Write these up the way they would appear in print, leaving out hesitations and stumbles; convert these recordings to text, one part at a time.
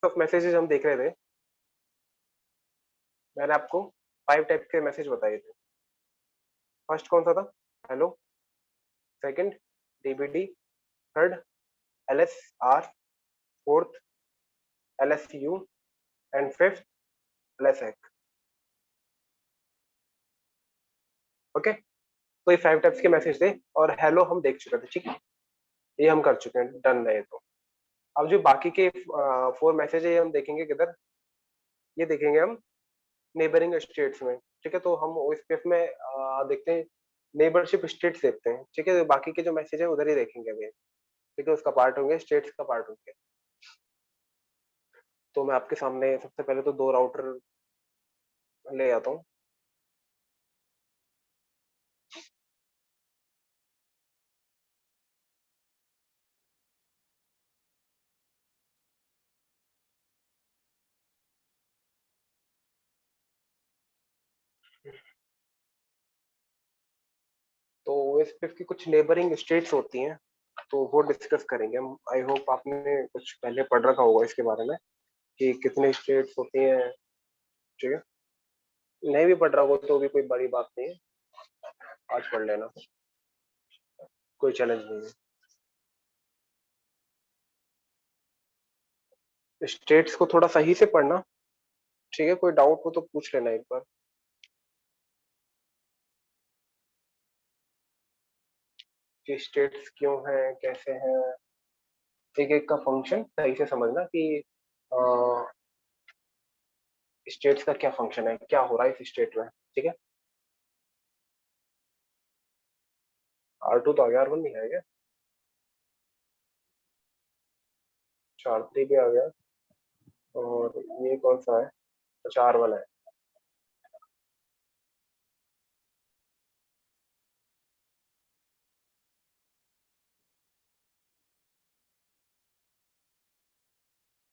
Types of messages हम देख रहे थे। मैंने आपको 5 टाइप के मैसेज बताए थे। फर्स्ट कौन सा था? Hello. Second DBD. Third LSR. Fourth LSU. And fifth एलएसएक। ओके, तो ये 5 टाइप्स के मैसेज थे और हेलो हम देख चुके थे, ठीक है, ये हम कर चुके हैं, डन है ये तो। अब जो बाकी के 4 मैसेज है ये हम देखेंगे किधर, ये देखेंगे हम नेबरिंग स्टेट्स में। ठीक है, तो हम ओएसपीएफ में देखते हैं, नेबरशिप स्टेट्स देखते हैं। ठीक है, तो बाकी के जो मैसेज है उधर ही देखेंगे अभी। ठीक है, उसका पार्ट होंगे, स्टेट्स का पार्ट होंगे। तो मैं आपके सामने सबसे पहले तो 2 राउटर ले आता हूँ। तो ओएसपीएफ की कुछ नेबरिंग स्टेट्स होती हैं, तो वो डिस्कस करेंगे हम। आई होप आपने कुछ पहले पढ़ रखा होगा इसके बारे में कि कितने स्टेट्स होती हैं। ठीक है, नहीं भी पढ़ रहा हो तो भी कोई बड़ी बात नहीं है, आज पढ़ लेना, कोई चैलेंज नहीं है। स्टेट्स को थोड़ा सही से पढ़ना। ठीक है, कोई डाउट हो तो पूछ लेना एक बार। कि स्टेट्स क्यों है, कैसे हैं, एक एक का फंक्शन सही से समझना कि स्टेट्स का क्या फंक्शन है, क्या हो रहा है इस स्टेट में। ठीक है, R2 तो आ गया, R1 नहीं आएगा? अच्छा, R3 भी आ गया। और ये कौन सा है? अच्छा, R1 है।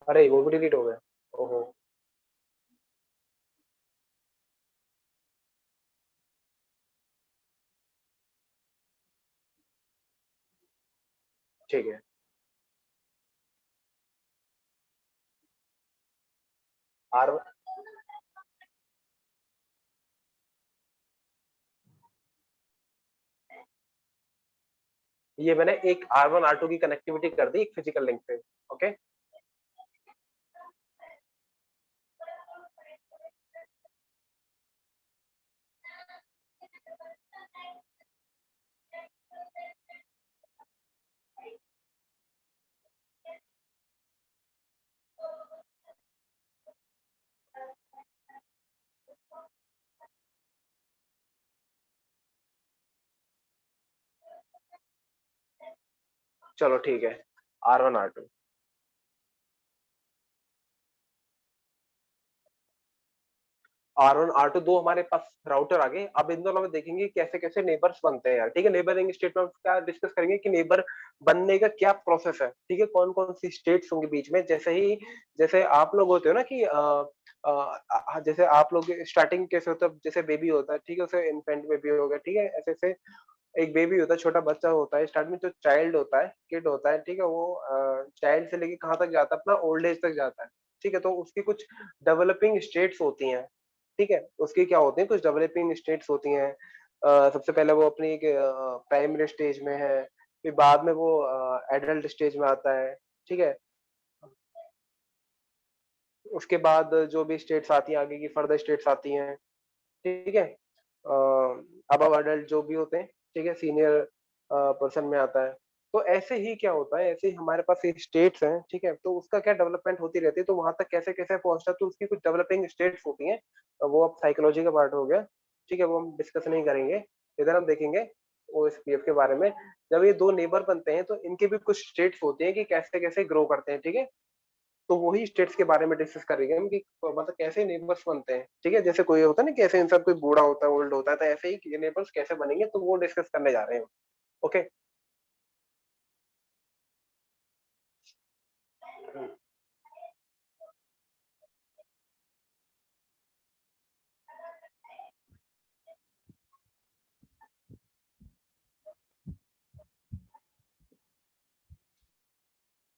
अरे वो भी डिलीट हो गया। ओहो। ठीक है, R, ये मैंने एक R1 R2 की कनेक्टिविटी कर दी एक फिजिकल लिंक से। ओके, चलो ठीक है। R1 R2, R1 R2 दो हमारे पास राउटर आ गए। अब इन दोनों में देखेंगे कैसे कैसे नेबर्स बनते हैं यार। ठीक है, नेबरिंग स्टेट में हम क्या डिस्कस करेंगे कि नेबर बनने का क्या प्रोसेस है। ठीक है, कौन कौन सी स्टेट्स होंगी बीच में। जैसे आप लोग होते हो ना कि जैसे आप लोग स्टार्टिंग कैसे होता है, जैसे बेबी होता है, ठीक है, उसे इन्फेंट बेबी हो गया। ठीक है, ऐसे ऐसे एक बेबी होता है, छोटा बच्चा होता है, स्टार्ट में जो चाइल्ड होता है, किड होता है। ठीक है, वो चाइल्ड से लेके कहाँ तक जाता है, अपना ओल्ड एज तक जाता है। ठीक है, तो उसकी कुछ डेवलपिंग स्टेट्स होती हैं। ठीक है, उसकी क्या होती है, कुछ डेवलपिंग स्टेट्स होती हैं। सबसे पहले वो अपनी प्राइमरी स्टेज में है, फिर बाद में वो एडल्ट स्टेज में आता है। ठीक है, उसके बाद जो भी स्टेट्स आती हैं, आगे की फर्दर स्टेट्स आती हैं। ठीक है, अब अडल्ट जो भी होते हैं, ठीक है, सीनियर पर्सन में आता है। तो ऐसे ही क्या होता है, ऐसे ही हमारे पास स्टेट्स हैं। ठीक है, तो उसका क्या डेवलपमेंट होती रहती है, तो वहां तक कैसे कैसे पहुंचता है, तो उसकी कुछ डेवलपिंग स्टेट्स होती हैं। वो अब साइकोलॉजी का पार्ट हो गया। ठीक है, वो हम डिस्कस नहीं करेंगे। इधर हम देखेंगे ओएसपीएफ के बारे में। जब ये दो नेबर बनते हैं तो इनके भी कुछ स्टेट्स होती हैं कि कैसे कैसे ग्रो करते हैं। ठीक है, तो वही स्टेट्स के बारे में डिस्कस करेंगे हम कि मतलब कैसे नेबर्स बनते हैं। ठीक है, जैसे कोई होता है ना, कैसे इंसान कोई बूढ़ा होता है, ओल्ड होता है, तो ऐसे ही नेबर्स कैसे बनेंगे, तो वो डिस्कस करने जा रहे हैं। ओके,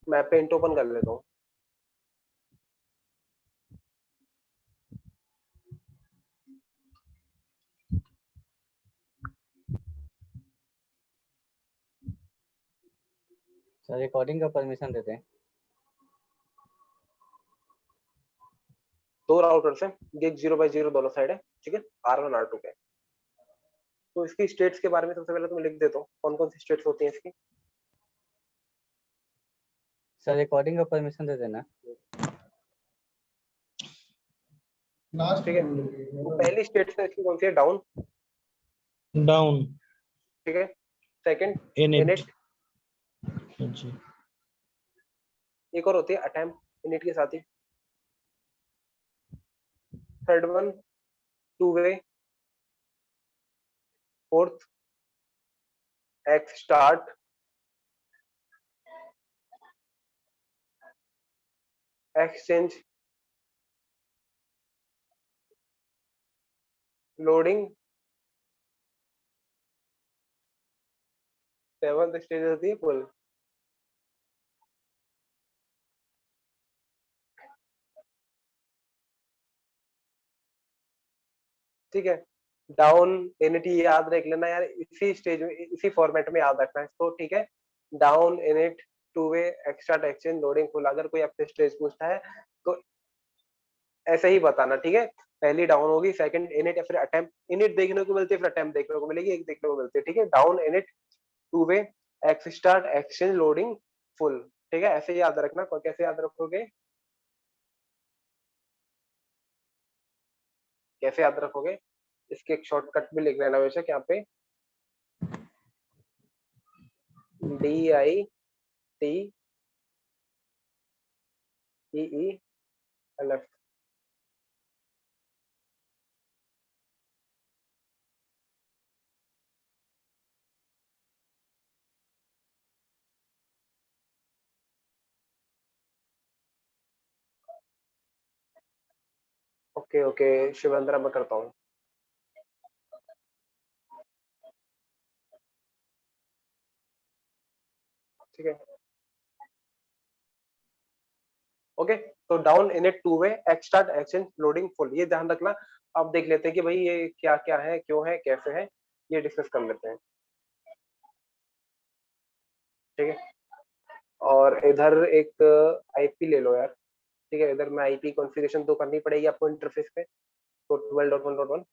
मैं पेंट ओपन कर लेता हूँ। सर रिकॉर्डिंग का परमिशन देते हैं। दो राउटर से ये 0/0 दोनों साइड है, ठीक है, R1 R2 के। तो इसकी स्टेट्स के बारे में सबसे पहले तो मैं लिख देता हूँ कौन कौन सी स्टेट्स होती हैं इसकी। सर रिकॉर्डिंग का परमिशन दे देना। ठीक है, तो पहली स्टेट है इसकी कौन सी है, डाउन। डाउन। ठीक है, सेकंड इनिट। इनिट, जी। एक और होती है अटेम्प्ट इनिट के साथ ही। Third one two way, fourth x start, exchange, loading, seventh stage होती है पुल। ठीक है, डाउन इनिट याद रख लेना यार, इसी स्टेज में इसी फॉर्मेट में याद रखना है इसको। ठीक है, down init two way extract exchange loading full. अगर कोई आपसे स्टेज पूछता है तो ऐसे ही बताना, ठीक है। पहली डाउन होगी, सेकंड इनिट या फिर अटेम्प्ट। इनिट देखने को मिलती है, फिर अटेम्प्ट देखने को मिलेगी, एक देखने को मिलती है। ठीक है, down init two way x start exchange loading full. ठीक है, ऐसे याद रखना। कैसे याद रखोगे, कैसे याद रखोगे, इसके एक शॉर्टकट भी लिख लेना बेशक यहाँ पे, DITEELF। ओके ओके शिवेंद्र, मैं करता हूँ। ठीक है, ओके। तो down init two way extract exchange loading full, ये ध्यान रखना। अब देख लेते हैं कि भाई ये क्या क्या है, क्यों है, कैसे है, ये डिस्कस कर लेते हैं। ठीक है, और इधर एक आईपी ले लो यार। ठीक है, इधर मैं आईपी कॉन्फ़िगरेशन तो करनी पड़ेगी आपको इंटरफेस पे। तो 12.1.1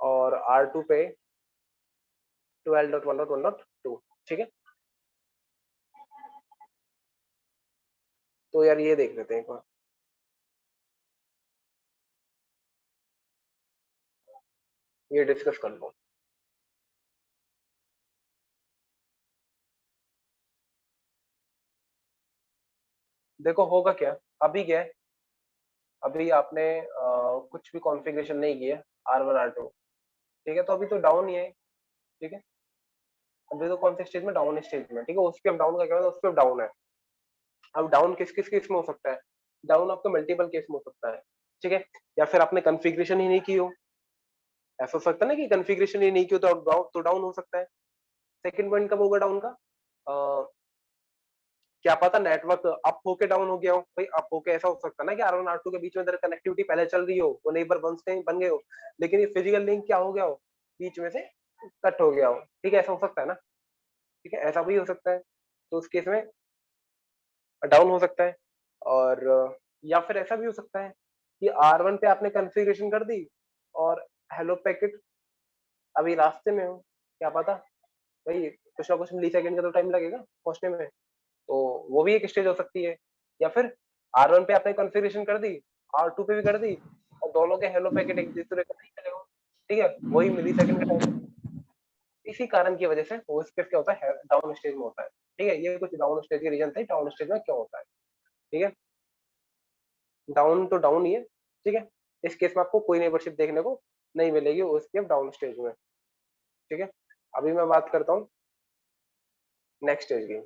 और R2 पे 12.1.1.2। ठीक है, तो यार ये देख लेते हैं एक बार। ये डिस्कस कर लो। देखो होगा क्या, अभी क्या है, अभी आपने कुछ भी कॉन्फ़िगरेशन नहीं किया R1 R2। ठीक है, तो अभी तो डाउन ही है। ठीक है, अभी तो कौन से स्टेज में, डाउन स्टेज में। ठीक है, उसके अब डाउन का क्या होता है, उसके अब डाउन है। अब डाउन किस किस केस में हो सकता है, डाउन आपका मल्टीपल केस में हो सकता है। ठीक है, या फिर आपने कॉन्फ़िगरेशन ही नहीं की हो, ऐसा हो सकता है ना कि कॉन्फ़िगरेशन ही नहीं की हो तो डाउन हो सकता है। सेकंड पॉइंट कब होगा डाउन का, क्या पता नेटवर्क अप होके डाउन हो गया हो। भाई अप होके ऐसा हो सकता है ना कि R1 R2 के बीच में कनेक्टिविटी पहले चल रही हो, वो नेबर बन गए हो, लेकिन ये फिजिकल लिंक क्या हो गया हो, बीच में से कट हो गया हो। ठीक है, ऐसा हो सकता है ना। ठीक है, ऐसा भी हो सकता है, तो उस केस में डाउन हो सकता है। और या फिर ऐसा भी हो सकता है कि R1 पे आपने कॉन्फ़िगरेशन कर दी और हेलो पैकेट अभी रास्ते में हो, क्या पता भाई कुछ ना कुछ मिलीसेकंड का तो टाइम लगेगा पहुंचने में। तो वो भी एक स्टेज हो सकती है। या फिर R1 पे आपने कॉन्फ़िगरेशन कर दी, R2 पे भी कर दी, और दोनों के हेलो पैकेट एक दूसरे को नहीं चले हो। ठीक है, वही मिलीसेकंड का टाइम। इसी कारण की वजह से वो स्पेस क्या होता है, डाउन स्टेज में होता है। ठीक है, ये कुछ डाउन स्टेज के रीजन थे, डाउन स्टेज में क्यों होता है। ठीक है, डाउन तो डाउन ही है। ठीक है, इस केस में आपको कोई नेबरशिप देखने को नहीं मिलेगी उसके डाउन स्टेज में। ठीक है, अभी मैं बात करता हूँ नेक्स्ट स्टेज की।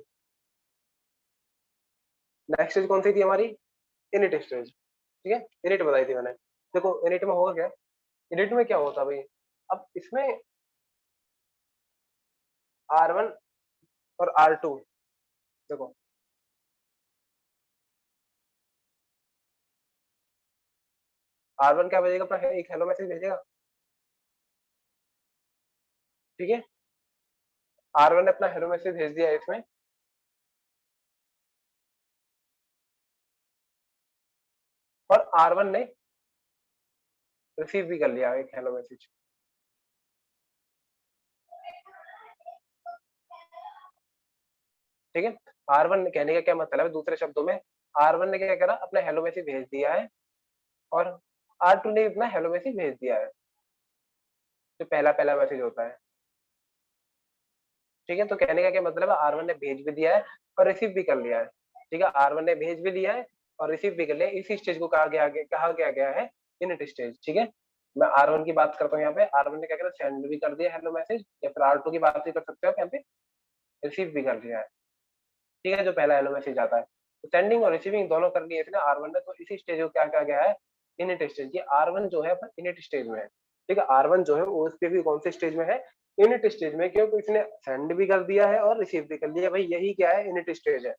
नेक्स्ट स्टेज कौन सी थी हमारी, इनिट स्टेज। ठीक है, इनिट बताई थी मैंने। देखो इनिट में होगा क्या, इनिट में क्या होता है भाई, अब इसमें R1 और R2, देखो R1 क्या भेजेगा, अपना एक हेलो मैसेज भेजेगा। ठीक है, R1 ने अपना हेलो मैसेज भेज दिया है इसमें, और R1 ने रिसीव भी कर लिया एक हेलो मैसेज। ठीक है, R1 कहने का क्या मतलब है, दूसरे शब्दों में R1 ने क्या करा, अपना हेलो मैसेज भेज दिया है, और R2 ने अपना हेलो मैसेज भेज दिया है, जो पहला पहला मैसेज होता है। ठीक है, तो कहने का क्या मतलब है, R1 ने भेज भी दिया है और रिसीव भी कर लिया है। ठीक है, R1 ने भेज भी दिया है और रिसीव भी कर लिया है। इसी स्टेज को कहा गया है इनिट स्टेज। ठीक है, मैं R1 की बात करता हूँ यहाँ पे। R1 ने क्या करा, सेंड भी कर दिया हेलो मैसेज, या फिर R2 की बात भी कर सकते हो आप यहाँ पे, रिसीव भी कर लिया है। ठीक है, जो पहला हेलो मैसेज आता है, तो सेंडिंग और रिसीविंग दोनों कर लिए इसने R1 ने। तो इसी स्टेज को क्या कहा गया है, इनिट स्टेज। ये R1 जो है इनिट स्टेज में है। ठीक है, R1 जो है वो उसके भी कौन से स्टेज में है, इनिट स्टेज में, क्योंकि इसने सेंड भी कर दिया है और रिसीव भी कर लिया। भाई यही क्या है, इनिट स्टेज है।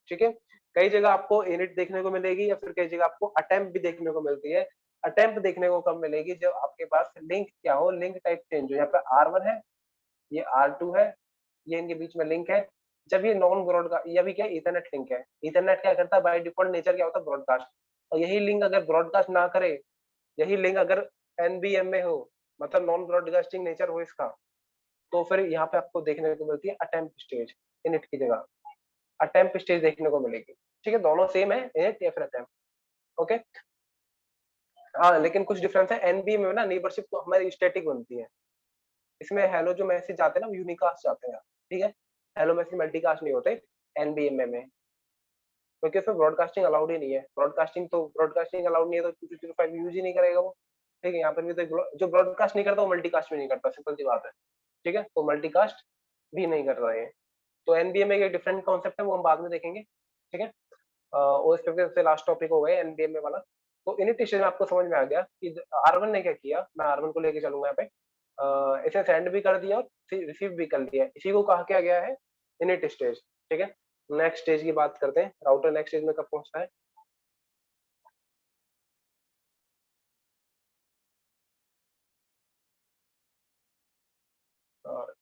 ठीक है, कई जगह आपको इनिट देखने को मिलेगी, या फिर कई जगह आपको अटेम्प्ट भी देखने को मिलती है। अटेम्प्ट देखने को कब मिलेगी, जब आपके पास लिंक क्या हो, लिंक टाइप चेंज हो। यहाँ पे R1 है, ये R2 है, ये इनके बीच में लिंक है। जब ये नॉन ब्रॉडकास्ट, ये भी क्या इथरनेट लिंक है। इथरनेट क्या करता है, बाय डिफॉल्ट नेचर क्या होता है, ब्रॉडकास्ट। और यही लिंक अगर ब्रॉडकास्ट ना करे, यही लिंक अगर एनबीएम में हो, मतलब नॉन ब्रॉडकास्टिंग नेचर हो इसका, तो फिर यहाँ पे आपको देखने को मिलती है अटेम्प्ट स्टेज, इनिट की जगह अटेम्प्ट स्टेज देखने को मिलेगी। ठीक है, दोनों सेम है, इनिट या फिर अटेम्प्ट। ओके, हाँ लेकिन कुछ डिफरेंस है। एनबीएम में ना नेबरशिप तो हमारी स्टैटिक बनती है, इसमें हेलो जो मैसेज आते हैं ना, यूनिकास्ट जाते हैं। ठीक है, हेलो मैसेज मल्टीकास्ट नहीं होते एनबीएमए में, क्योंकि उसमें ब्रॉडकास्टिंग अलाउड ही नहीं है। ब्रॉडकास्टिंग अलाउड नहीं है तो 225 यूज ही नहीं करेगा वो। ठीक है, यहाँ पर भी तो जो ब्रॉडकास्ट नहीं करता वो मल्टीकास्ट भी नहीं करता, सिंपल सी बात है। ठीक है, तो मल्टीकास्ट भी नहीं कर रहे हैं। तो एनबीएमए का डिफरेंट कॉन्सेप्ट है, वो हम बाद में देखेंगे। ठीक है, और इस तरीके से लास्ट टॉपिक हो गया एनबीएमए वाला। तो इनिट स्टेज में आपको समझ में आ गया कि R1 ने क्या किया। मैं R1 को लेके चलूंगा यहाँ पे। इसे सेंड भी कर दिया और रिसीव भी कर लिया, इसी को कहा क्या गया है, इनिट स्टेज। ठीक है, नेक्स्ट स्टेज की बात करते हैं, राउटर नेक्स्ट स्टेज में कब पहुंचता है। और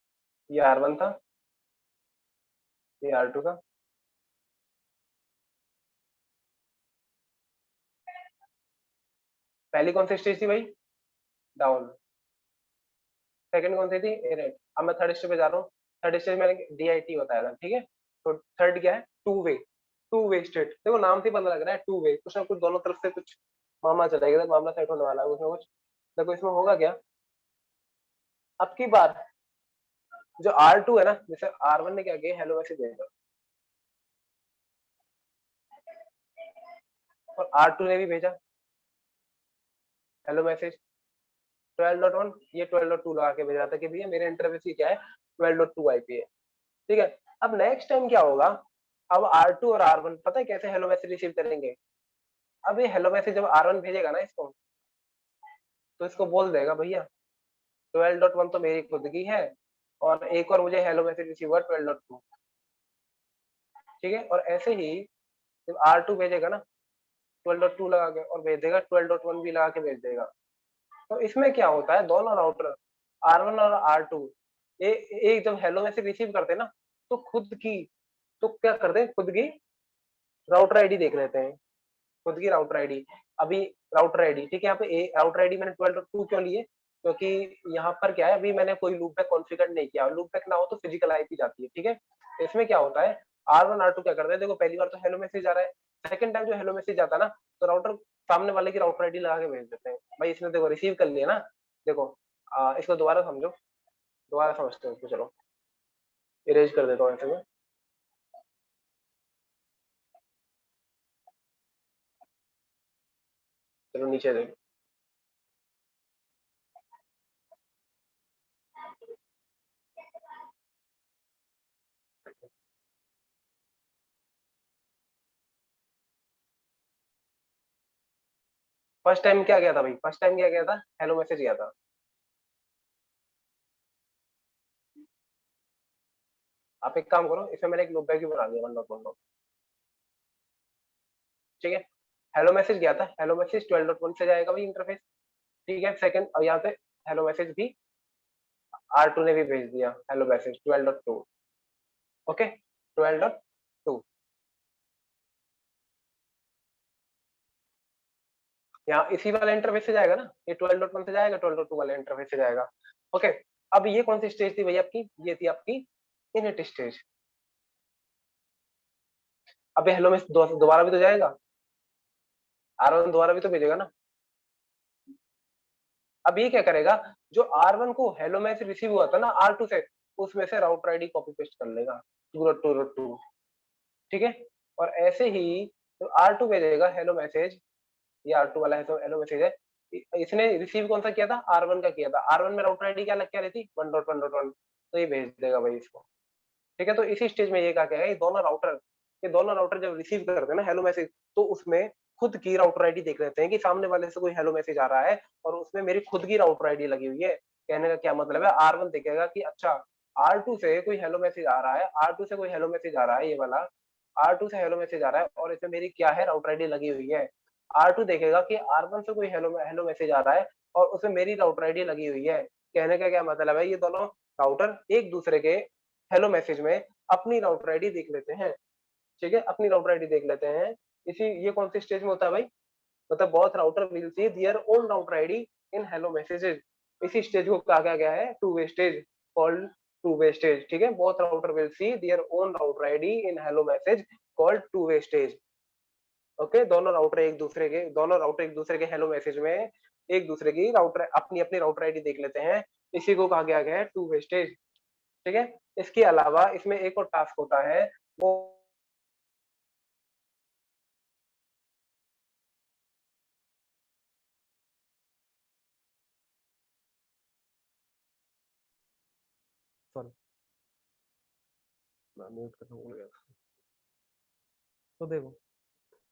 ये R1 था, ये R2 था। पहली कौन सी स्टेज थी भाई, डाउन। सेकंड कौन सी थी, इनिट। अब मैं थर्ड स्टेज पे जा रहा हूँ। थर्ड स्टेज मैंने DIT बताया था। ठीक है, तो थर्ड क्या है, टू वे स्टेट। देखो नाम से ही पता लग रहा है टू वे, कुछ ना कुछ दोनों तरफ से कुछ मामला चलेगा, मामला सेट होने वाला है कुछ ना कुछ। देखो इसमें होगा क्या, अब की बार जो R2 है ना, जैसे R1 ने क्या किया, हेलो मैसेज भेजा, और R2 ने भी भेजा हेलो मैसेज 12.1, ये 12.2 लगा के भेज रहा था कि भैया मेरे इंटरफेस की क्या है, 12.2 आईपी है। ठीक है, अब नेक्स्ट टाइम क्या होगा, अब R2 और R1 पता है कैसे हेलो मैसेज रिसीव करेंगे। अब ये हेलो मैसेज जब R1 भेजेगा ना इसको, तो इसको बोल देगा भैया 12.1 तो मेरी खुद की है, और एक और मुझे हेलो मैसेज रिसीव हुआ 12.2। ठीक है, और ऐसे ही जब R2 भेजेगा ना 12.2 लगा के, और भेज देगा 12.1 भी लगा के भेज देगा। तो इसमें क्या होता है, दोनों राउटर R1 और R2 एक जब हेलो मैसेज रिसीव करते हैं ना, तो खुद की, तो क्या करते हैं, खुद की राउटर आईडी देख लेते हैं, खुद की राउटर आईडी। अभी राउटर आईडी, ठीक है, यहाँ पे राउटर आईडी मैंने 12.2 क्यों लिए, क्योंकि यहाँ पर क्या है, अभी मैंने कोई लूपबैक कॉन्फ़िगर नहीं किया। लूपबैक ना हो तो फिजिकल आईपी जाती है। ठीक है, इसमें क्या होता है, R1 R2 क्या करते हैं, देखो पहली बार तो हेलो मैसेज आ रहा है, सेकंड टाइम जो हेलो मैसेज आता है ना, तो राउटर सामने वाले की राउटर आईडी लगा के भेज देते हैं। भाई इसने देखो रिसीव कर लिया ना। देखो इसको दोबारा समझो, दोबारा समझते हो इसको। चलो इरेज कर देता हूँ ऐसे में। चलो नीचे देखो, फर्स्ट टाइम क्या गया था भाई, फर्स्ट टाइम क्या गया था, हेलो मैसेज गया था। आप एक काम करो, इसमें मैंने एक लूपबैक भी बना दिया 1.1। ठीक है, हेलो मैसेज गया था, हेलो मैसेज 12.1 से जाएगा भाई इंटरफेस। ठीक है, सेकंड, और यहाँ पे हेलो मैसेज भी R2 ने भी भेज दिया हेलो मैसेज 12.2। ओके 12.2 यहाँ इसी वाला इंटरफेस से जाएगा ना, ये 12.1 से जाएगा, 12.2 वाला इंटरफेस से जाएगा। ओके अब ये कौन सी स्टेज थी भैया आपकी, ये थी आपकी इनिट स्टेज। अब ये हेलो मैसेज दोबारा भी तो जाएगा, R1 दोबारा भी तो भेजेगा ना। अब ये क्या करेगा, जो R1 को हेलो मैसेज रिसीव हुआ था ना R2 से, उसमें से राउटर आईडी कॉपी पेस्ट कर लेगा 2.2.2, ठीक है। और ऐसे ही तो R2 भेजेगा हेलो मैसेज, ये R2 वाला है तो हेलो मैसेज है, इसने रिसीव कौन सा किया था, R1 का किया था। R1 में राउटर आईडी क्या रहती 1.1.1, तो ये भेज देगा भाई इसको, ठीक है। तो इसी स्टेज में ये क्या कहेगा, ये दोनों राउटर जब रिसीव करते हैं ना हेलो मैसेज, तो उसमें खुद की राउटर आईडी देख लेते हैं कि सामने वाले से कोई हेलो मैसेज आ रहा है और उसमें मेरी खुद की राउटर आईडी लगी हुई है। कहने का क्या मतलब है, R1 देखेगा कि अच्छा R2 से कोई हेलो मैसेज आ रहा है, R2 से कोई हेलो मैसेज आ रहा है, ये वाला R2 से हेलो मैसेज आ रहा है और इसमें मेरी क्या है, राउटर आईडी लगी हुई है। R2 देखेगा कि R1 से कोई हेलो मैसेज आ रहा है और उसमें मेरी राउटर आईडी लगी हुई है। कहने का क्या मतलब है, ये दोनों राउटर एक दूसरे के हेलो मैसेज में अपनी राउटर आईडी देख लेते हैं, ठीक है, अपनी राउटर आईडी देख लेते हैं। इसी ये कौन सी स्टेज में होता है भाई, मतलब both router will see their own router ID in hello messages. इसी स्टेज को कहा गया है two way stage, called two way stage, ठीक है। Both router will see their own router ID in hello message called two way stage. Okay दोनों router एक दूसरे के हेलो मैसेज में एक दूसरे की राउटर अपनी अपनी राउटर आईडी देख लेते हैं, इसी को कहा गया है टू वे स्टेज, ठीक है। इसके अलावा इसमें एक और टास्क होता है, वो सॉरी मैं म्यूट करना भूल गया। तो देखो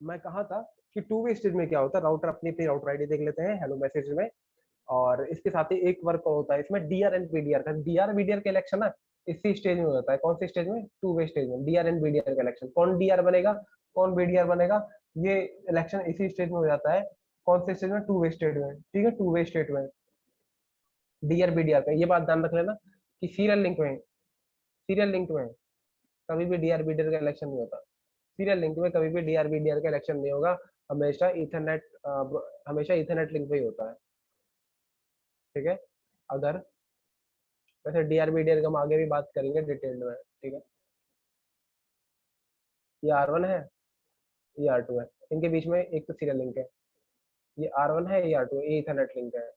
मैं कहा था कि टू वे स्टेज में क्या होता है, राउटर अपनी अपनी राउटर आईडी देख लेते हैं हेलो मैसेज में, और इसके साथ ही एक वर्क होता है इसमें डीआर एंड बीडीआर का। डीआर बीडीआर का इलेक्शन ना इसी स्टेज में हो जाता है। कौन से स्टेज में, टू वे स्टेज में डीआर एंड बीडीआर का इलेक्शन। कौन डीआर बनेगा कौन बीडीआर बनेगा, ये इलेक्शन इसी स्टेज में हो जाता है। कौन से स्टेज में, टू वे स्टेज में, ठीक है, टू वे स्टेज में डीआर बीडीआर का। ये बात ध्यान रख लेना कि सीरियल लिंक में कभी भी डीआर बीडीआर का इलेक्शन नहीं होता। सीरियल लिंक में कभी भी डीआर बीडीआर का इलेक्शन नहीं होगा, हमेशा ईथरनेट लिंक पे ही होता है, ठीक है। अगर वैसे डीआर बीडीआर का हम आगे भी बात करेंगे डिटेल में, ठीक है। ये R1 है, ये R2 है, इनके बीच में एक तो सीरियल लिंक है। ये R1 है, ये R2 है, ये इथरनेट लिंक है,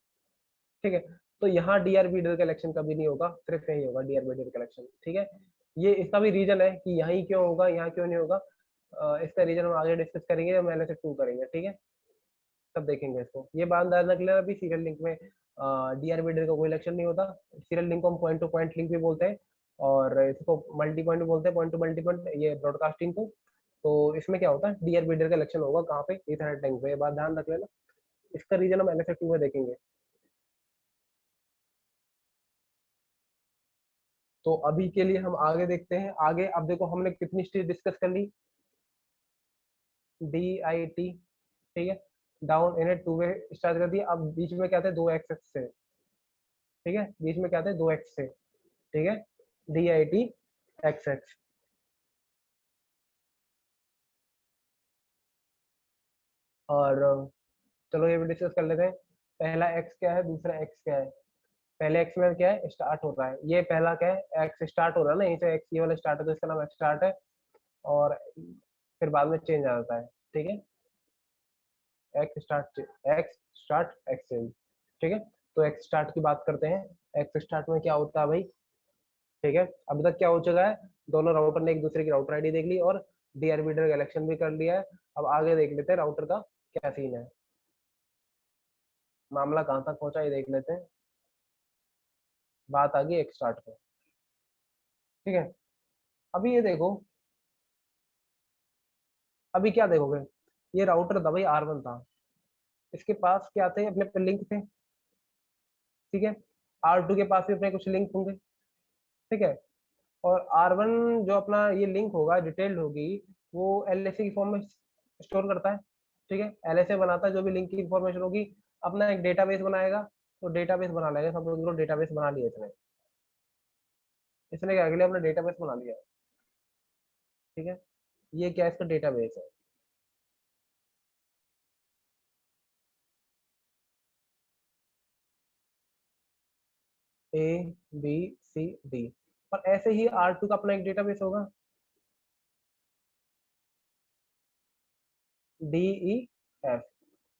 ठीक है। तो यहाँ डीआर बीडीआर का इलेक्शन कभी नहीं होगा, सिर्फ यही होगा डीआर बीडीआर का इलेक्शन, ठीक है। ये इसका भी रीजन है कि यहीं क्यों होगा यहाँ क्यों नहीं होगा, इसका रीजन हम आगे डिस्कस करेंगे जब एनालिसिस 2 करेंगे, ठीक है, तब देखेंगे इसको। ये बात ध्यान रख लेना, अभी सीरियल लिंक में डीआर बीडीआर का कोई इलेक्शन नहीं होता। सीरियल लिंक को हम पॉइंट टू पॉइंट लिंक भी बोलते हैं और इसको मल्टी पॉइंट भी बोलते हैं, पॉइंट टू मल्टी पॉइंट, ये ब्रॉडकास्टिंग को। तो इसमें क्या होता है, डीआर बीडीआर का इलेक्शन होगा कहाँ पे, ईथरनेट लिंक पे। ये बात ध्यान रख लेना, इसका रीजन हम एनालिसिस 2 में देखेंगे। तो अभी के लिए हम आगे देखते हैं। आगे अब देखो हमने कितनी स्टेज डिस्कस कर ली, डी आई टी, ठीक है, down init two way start कर दिया। अब बीच में क्या थे, दो एक्सेस से, ठीक है, बीच में क्या थे, दो एक्स से, ठीक है, D I T x x. और चलो ये भी डिस्कस कर लेते हैं, पहला एक्स क्या है, दूसरा एक्स क्या है। पहले एक्स में क्या है, स्टार्ट हो रहा है, ये पहला क्या है, एक्स स्टार्ट हो रहा है ना, यहीं से एक्स ये वाला स्टार्ट है तो इसका नाम एक्स स्टार्ट है। और फिर बाद में चेंज आ जाता है, ठीक है, एक्स स्टार्ट एक्स चेंज, ठीक है। तो एक्स स्टार्ट की बात करते हैं। एक्स स्टार्ट में क्या होता है भाई, ठीक है, अभी तक क्या हो चुका है, दोनों राउटर ने एक दूसरे की राउटर आईडी देख ली और डीआरबीडर का इलेक्शन भी कर लिया है। अब आगे देख लेते हैं राउटर का क्या सीन है, मामला कहाँ तक पहुंचा ये देख लेते हैं। बात आ गई एक स्टार्ट पे, ठीक है। अभी ये देखो, अभी क्या देखोगे, ये राउटर था भाई R1 था, इसके पास क्या थे, अपने पे लिंक थे, ठीक है। R2 के पास भी अपने कुछ लिंक होंगे, ठीक है। और R1 जो अपना ये लिंक होगा, डिटेल्ड होगी, वो एलएसए की फॉर्म में स्टोर करता है, ठीक है। एलएसए बनाता है, जो भी लिंक की इंफॉर्मेशन होगी अपना एक डेटाबेस बनाएगा, तो डेटाबेस बना लेगा, सब लोग डेटाबेस बना लिए इसने, इसने क्या किया, अपना डेटाबेस बना लिया। ठीक है, ये क्या इसका डेटाबेस है। ए बी सी डी, और ऐसे ही R2 का अपना एक डेटाबेस होगा, डी ई एफ।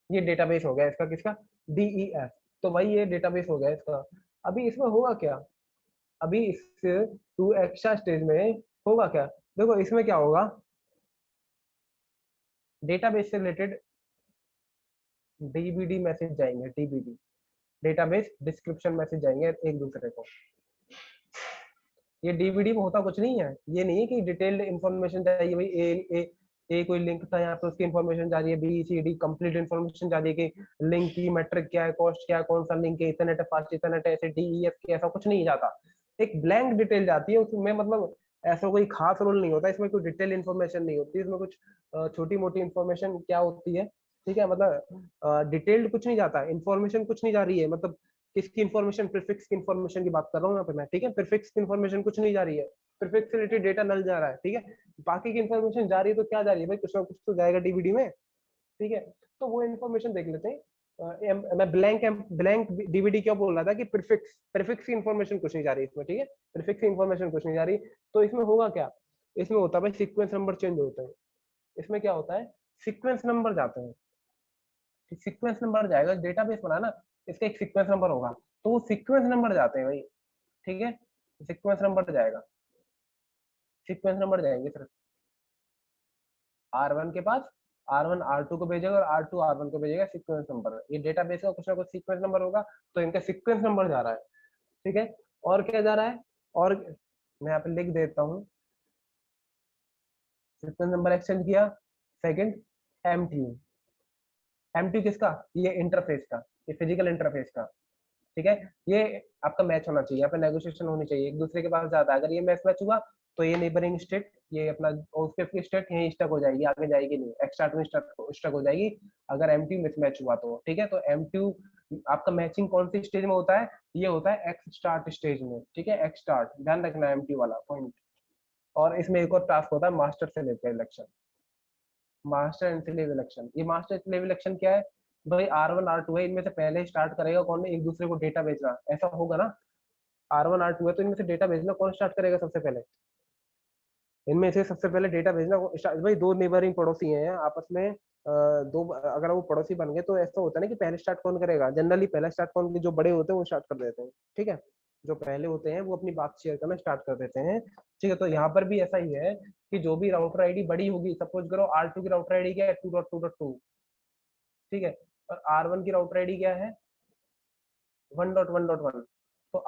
ये डेटाबेस हो गया इसका, किसका, डी ई एफ। तो भाई ये डेटाबेस हो गया इसका। अभी इसमें होगा क्या, अभी इस 2 एक्स्ट्रा स्टेज में होगा क्या, देखो इसमें क्या होगा, डेटाबेस से रिलेटेड डीबीडी मैसेज जाएंगे, डीबीडी डेटाबेस डिस्क्रिप्शन मैसेज जाएंगे एक दूसरे को। ये डीबीडी में होता कुछ नहीं है, ये नहीं है कि डिटेल्ड इन्फॉर्मेशन चाहिए भाई, ए कोई लिंक था यहाँ पे उसकी इन्फॉर्मेशन जा रही है, B C D complete information जा रही है कि लिंक की मेट्रिक क्या है, कॉस्ट क्या है, कौन सा लिंक है, इतरनेट है, फास्ट इतरनेट है, ऐसे डी ई एफ की ऐसा कुछ नहीं जाता। एक ब्लैंक डिटेल जाती है उसमें, मतलब ऐसा कोई खास रोल नहीं होता इसमें, कोई डिटेल इन्फॉर्मेशन नहीं होती इसमें, कुछ छोटी मोटी इन्फॉर्मेशन क्या होती है, ठीक है, मतलब डिटेल्ड कुछ नहीं जाता, इन्फॉर्मेशन कुछ नहीं जा रही है, मतलब किसकी इन्फॉर्मेशन, प्रीफिक्स की इन्फॉर्मेशन की बात कर रहा हूँ यहाँ पे मैं, ठीक है, प्रीफिक्स की इन्फॉर्मेशन कुछ नहीं जा रही है, प्रीफिक्स से रिलेटेड डेटा नल जा रहा है, ठीक है, बाकी की इन्फॉर्मेशन जा रही है तो क्या जा रही है भाई, कुछ ना कुछ तो जाएगा डीबीडी में, ठीक है। तो वो इन्फॉर्मेशन देख लेते हैं। मैं ब्लैंक डीबीडी क्यों बोल रहा था कि प्रीफिक्स प्रीफिक्स की इन्फॉर्मेशन कुछ नहीं जा रही इसमें, ठीक है, प्रीफिक्स की इन्फॉर्मेशन कुछ नहीं जा रही। तो इसमें होगा क्या, इसमें होता है भाई सीक्वेंस नंबर चेंज होते हैं, इसमें क्या होता है, सीक्वेंस नंबर जाते हैं, सीक्वेंस नंबर जाएगा, डेटाबेस बना ना, इसका एक सीक्वेंस नंबर होगा, तो वो सीक्वेंस नंबर जाते हैं भाई, ठीक है, सीक्वेंस नंबर जाएगा, सीक्वेंस नंबर जाएंगे सिर्फ R1 के पास, R1 R2 को भेजेगा और R2 R1 को भेजेगा सीक्वेंस नंबर, ये डेटाबेस का कुछ ना कुछ सीक्वेंस नंबर होगा, तो इनका सीक्वेंस नंबर जा रहा है, ठीक है। और क्या जा रहा है, और मैं यहाँ पे लिख देता हूँ, सीक्वेंस नंबर एक्सचेंज किया। सेकंड MTU, MTU किसका, ये इंटरफेस का, ये फिजिकल इंटरफेस का, ठीक है, ये आपका मैच होना चाहिए, यहाँ पे नेगोशिएशन होनी चाहिए, एक दूसरे के पास जाता है, अगर ये मैच हुआ तो ये नेबरिंग स्टेट, ये अपना उसके स्टेट यहीं स्टक हो जाएगी, आगे जाएगी नहीं, एक्स्ट्रार्ट में स्टक हो जाएगी अगर MTU मिसमैच हुआ तो, ठीक है। तो MTU आपका मैचिंग कौन सी स्टेज में होता है, ये होता है एक्स स्टार्ट स्टेज में, ठीक है, एक्स स्टार्ट, ध्यान रखना MTU वाला पॉइंट। और इसमें एक और टास्क होता है मास्टर से लेकर election, master and slave election. ये मास्टर स्लेव इलेक्शन क्या है भाई, R1 R2 है, इनमें से पहले स्टार्ट करेगा कौन, एक दूसरे को डेटा भेजना, ऐसा होगा ना, R1 R2 है तो इनमें से डेटा भेजना कौन स्टार्ट करेगा सबसे पहले, इनमें से सबसे पहले डेटा भेजना भाई, दो नेबरिंग पड़ोसी हैं आपस में, दो अगर वो पड़ोसी बन गए तो ऐसा होता है ना कि पहले स्टार्ट कौन करेगा, जनरली पहला स्टार्ट कौन, जो बड़े होते हैं वो स्टार्ट कर देते हैं, ठीक है, जो पहले होते हैं वो अपनी बात शेयर करना स्टार्ट कर देते हैं, ठीक है। तो यहाँ पर भी ऐसा ही है कि जो भी राउटर आईडी बड़ी होगी, सपोज करो R2 की राउटर आईडी क्या है 2.2.2, ठीक है, और R1 की राउटर आईडी क्या है 1.1.1, तो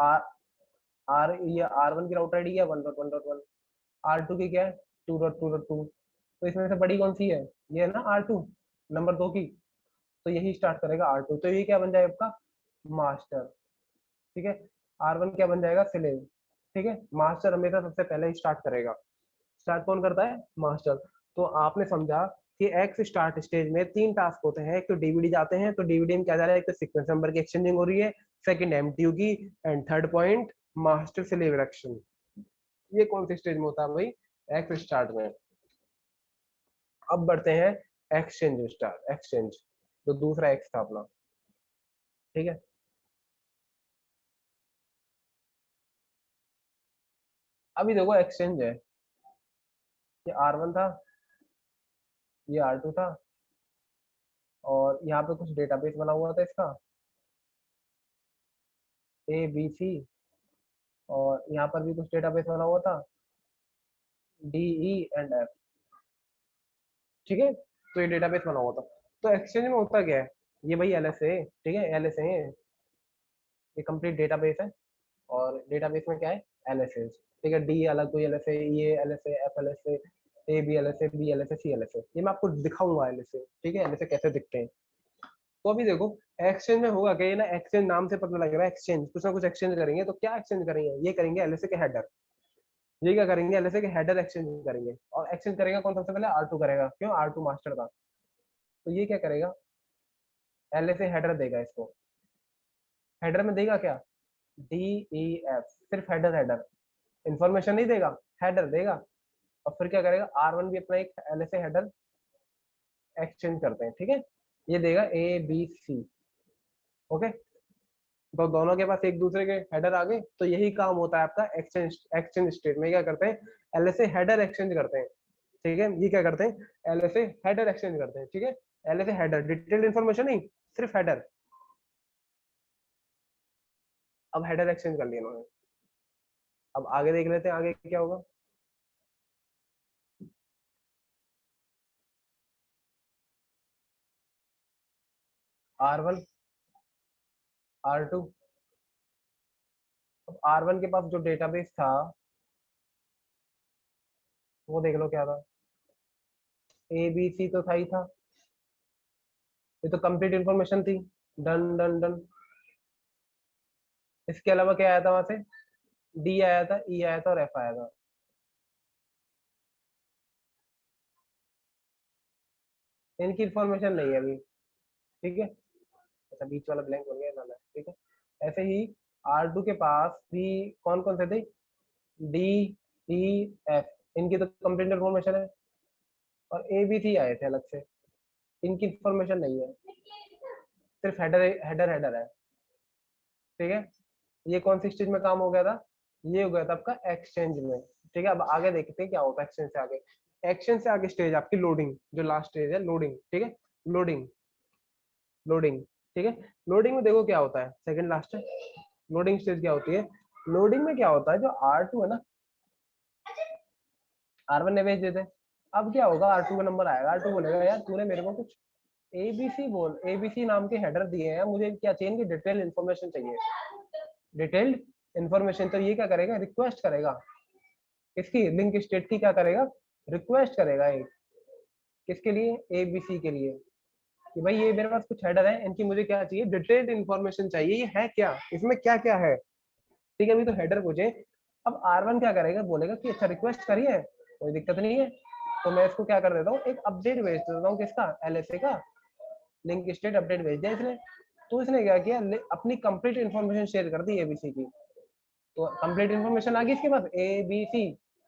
ये R1 की राउटर आईडी क्या है 1.1.1, R2 की क्या है 2.2.2, तो इसमें से बड़ी कौन सी है, ये है ना R2 नंबर 2 की, तो यही स्टार्ट करेगा R2, तो ये क्या बन जाएगा आपका मास्टर, ठीक है, R1 क्या बन जाएगा स्लेव, ठीक है। मास्टर हमेशा सबसे पहले ही स्टार्ट करेगा, स्टार्ट कौन करता है, मास्टर। तो आपने समझा कि एक्स स्टार्ट स्टेज में 3 टास्क होते हैं, एक तो डीवीडी जाते हैं, तो डीवीडी में क्या जा रहा है, एक तो सीक्वेंस नंबर की एक्सचेंजिंग हो रही है, सेकंड MTU की, and third point master slave election. ये कौन सी स्टेज में होता है भाई, एक्स स्टार्ट में। अब बढ़ते हैं एक्सचेंज स्टार्ट, एक्सचेंज जो दूसरा एक्स था अपना, ठीक है। अभी देखो एक्सचेंज है, ये R1 था, ये R2 था, और यहाँ पे कुछ डेटाबेस बना हुआ था इसका ABC, और यहाँ पर भी कुछ डेटाबेस बना हुआ था DE and F, ठीक है। तो ये डेटाबेस बना हुआ था। तो एक्सचेंज में होता क्या है, ये भाई LSA, ठीक है, LSA है, ये कंप्लीट डेटाबेस है, और डेटाबेस में क्या है LSA, ठीक है, डी अलग कोई LSA, ये LSA, F LSA, A B LSA, B LSA, C LSA, ये मैं आपको दिखाऊंगा LSA, ठीक है, LSA कैसे दिखते हैं। तो अभी देखो एक्सचेंज में होगा क्या, ये ना एक्सचेंज नाम से पता लग रहा है, एक्सचेंज कुछ ना कुछ एक्सचेंज करेंगे, तो क्या एक्सचेंज करेंगे, ये करेंगे LSA के हेडर, ये क्या करेंगे LSA के हेडर एक्सचेंज करेंगे, और एक्सचेंज करेगा कौन सबसे पहले R2 करेगा, क्यों R2 मास्टर था, तो ये क्या करेगा LSA हेडर देगा इसको, हेडर में देगा क्या DEF, सिर्फ हेडर हेडर, इंफॉर्मेशन नहीं देगा, हेडर देगा। और फिर क्या करेगा, R1 भी अपना एक LSA हेडर एक्सचेंज करते हैं, ठीक है। ये देगा ABC, ओके। तो दोनों के पास एक दूसरे के हेडर आ गए, तो यही काम होता है आपका एक्सचेंज स्टेट में। क्या करते हैं, LSA हेडर एक्सचेंज करते हैं, ठीक है। ये क्या करते हैं, LSA हेडर एक्सचेंज करते हैं, ठीक है। LSA हेडर, डिटेल्ड इन्फॉर्मेशन नहीं, सिर्फ हेडर। अब हेडर एक्सचेंज कर लिया इन्होंने। अब आगे देख लेते हैं आगे क्या होगा। R1 R2, अब R1 के पास जो डेटाबेस था वो देख लो क्या था, ABC तो था ही था, ये तो कंप्लीट इन्फॉर्मेशन थी। Done done done. इसके अलावा क्या आया था वहां से, D आया था, E आया था और F आया था। इनकी इन्फॉर्मेशन नहीं है अभी, ठीक है। अच्छा बीच वाला ब्लैंक हो गया ना, ठीक है। ऐसे ही R2 के पास भी कौन कौन से थे, D E F, इनकी तो कंप्लीट इन्फॉर्मेशन है। और ABC आए थे अलग से, इनकी इन्फॉर्मेशन नहीं है, सिर्फ हेडर हेडर हेडर है, ठीक है। ये कौन सी स्टेज में काम हो गया था, ये हो गया था आपका एक्सचेंज में, ठीक है। अब आगे देखते हैं क्या होता है एक्सचेंज से आगे। एक्सचेंज से आगे स्टेज आपकी लोडिंग, जो लास्ट स्टेज है लोडिंग, ठीक है। लोडिंग लोडिंग, ठीक है। लोडिंग में देखो क्या होता है, सेकंड लास्ट है। लोडिंग स्टेज क्या होती है, लोडिंग में क्या होता है, जो R2 है ना, R1 ने भेज देते। अब क्या होगा, R2 का नंबर आएगा, R2 बोलेगा यार तूने मेरे को कुछ ABC बोल, ABC नाम के हेडर दिए हैं, मुझे क्या चाहिए, इनकी डिटेल इन्फॉर्मेशन चाहिए, डिटेल्ड इन्फॉर्मेशन। तो ये क्या करेगा, रिक्वेस्ट करेगा, किसकी, लिंक स्टेट की क्या करेगा, रिक्वेस्ट करेगा एक, किसके लिए, ABC के लिए, कि भाई ये मेरे पास कुछ हेडर है, इनकी मुझे क्या चाहिए, डिटेल्ड इन्फॉर्मेशन चाहिए, ये है क्या, इसमें क्या क्या है, ठीक है। अभी तो हेडर पूछे। अब R1 क्या करेगा, बोलेगा कि अच्छा रिक्वेस्ट करिए, कोई दिक्कत नहीं है, तो मैं इसको क्या कर देता हूँ, एक अपडेट भेज देता हूँ, किसका, LSA का लिंक स्टेट अपडेट भेज दिया इसने। तो इसने क्या किया, अपनी कंप्लीट इन्फॉर्मेशन शेयर कर दी ABC की। तो कंप्लीट इन्फॉर्मेशन आ गई इसके पास, ABC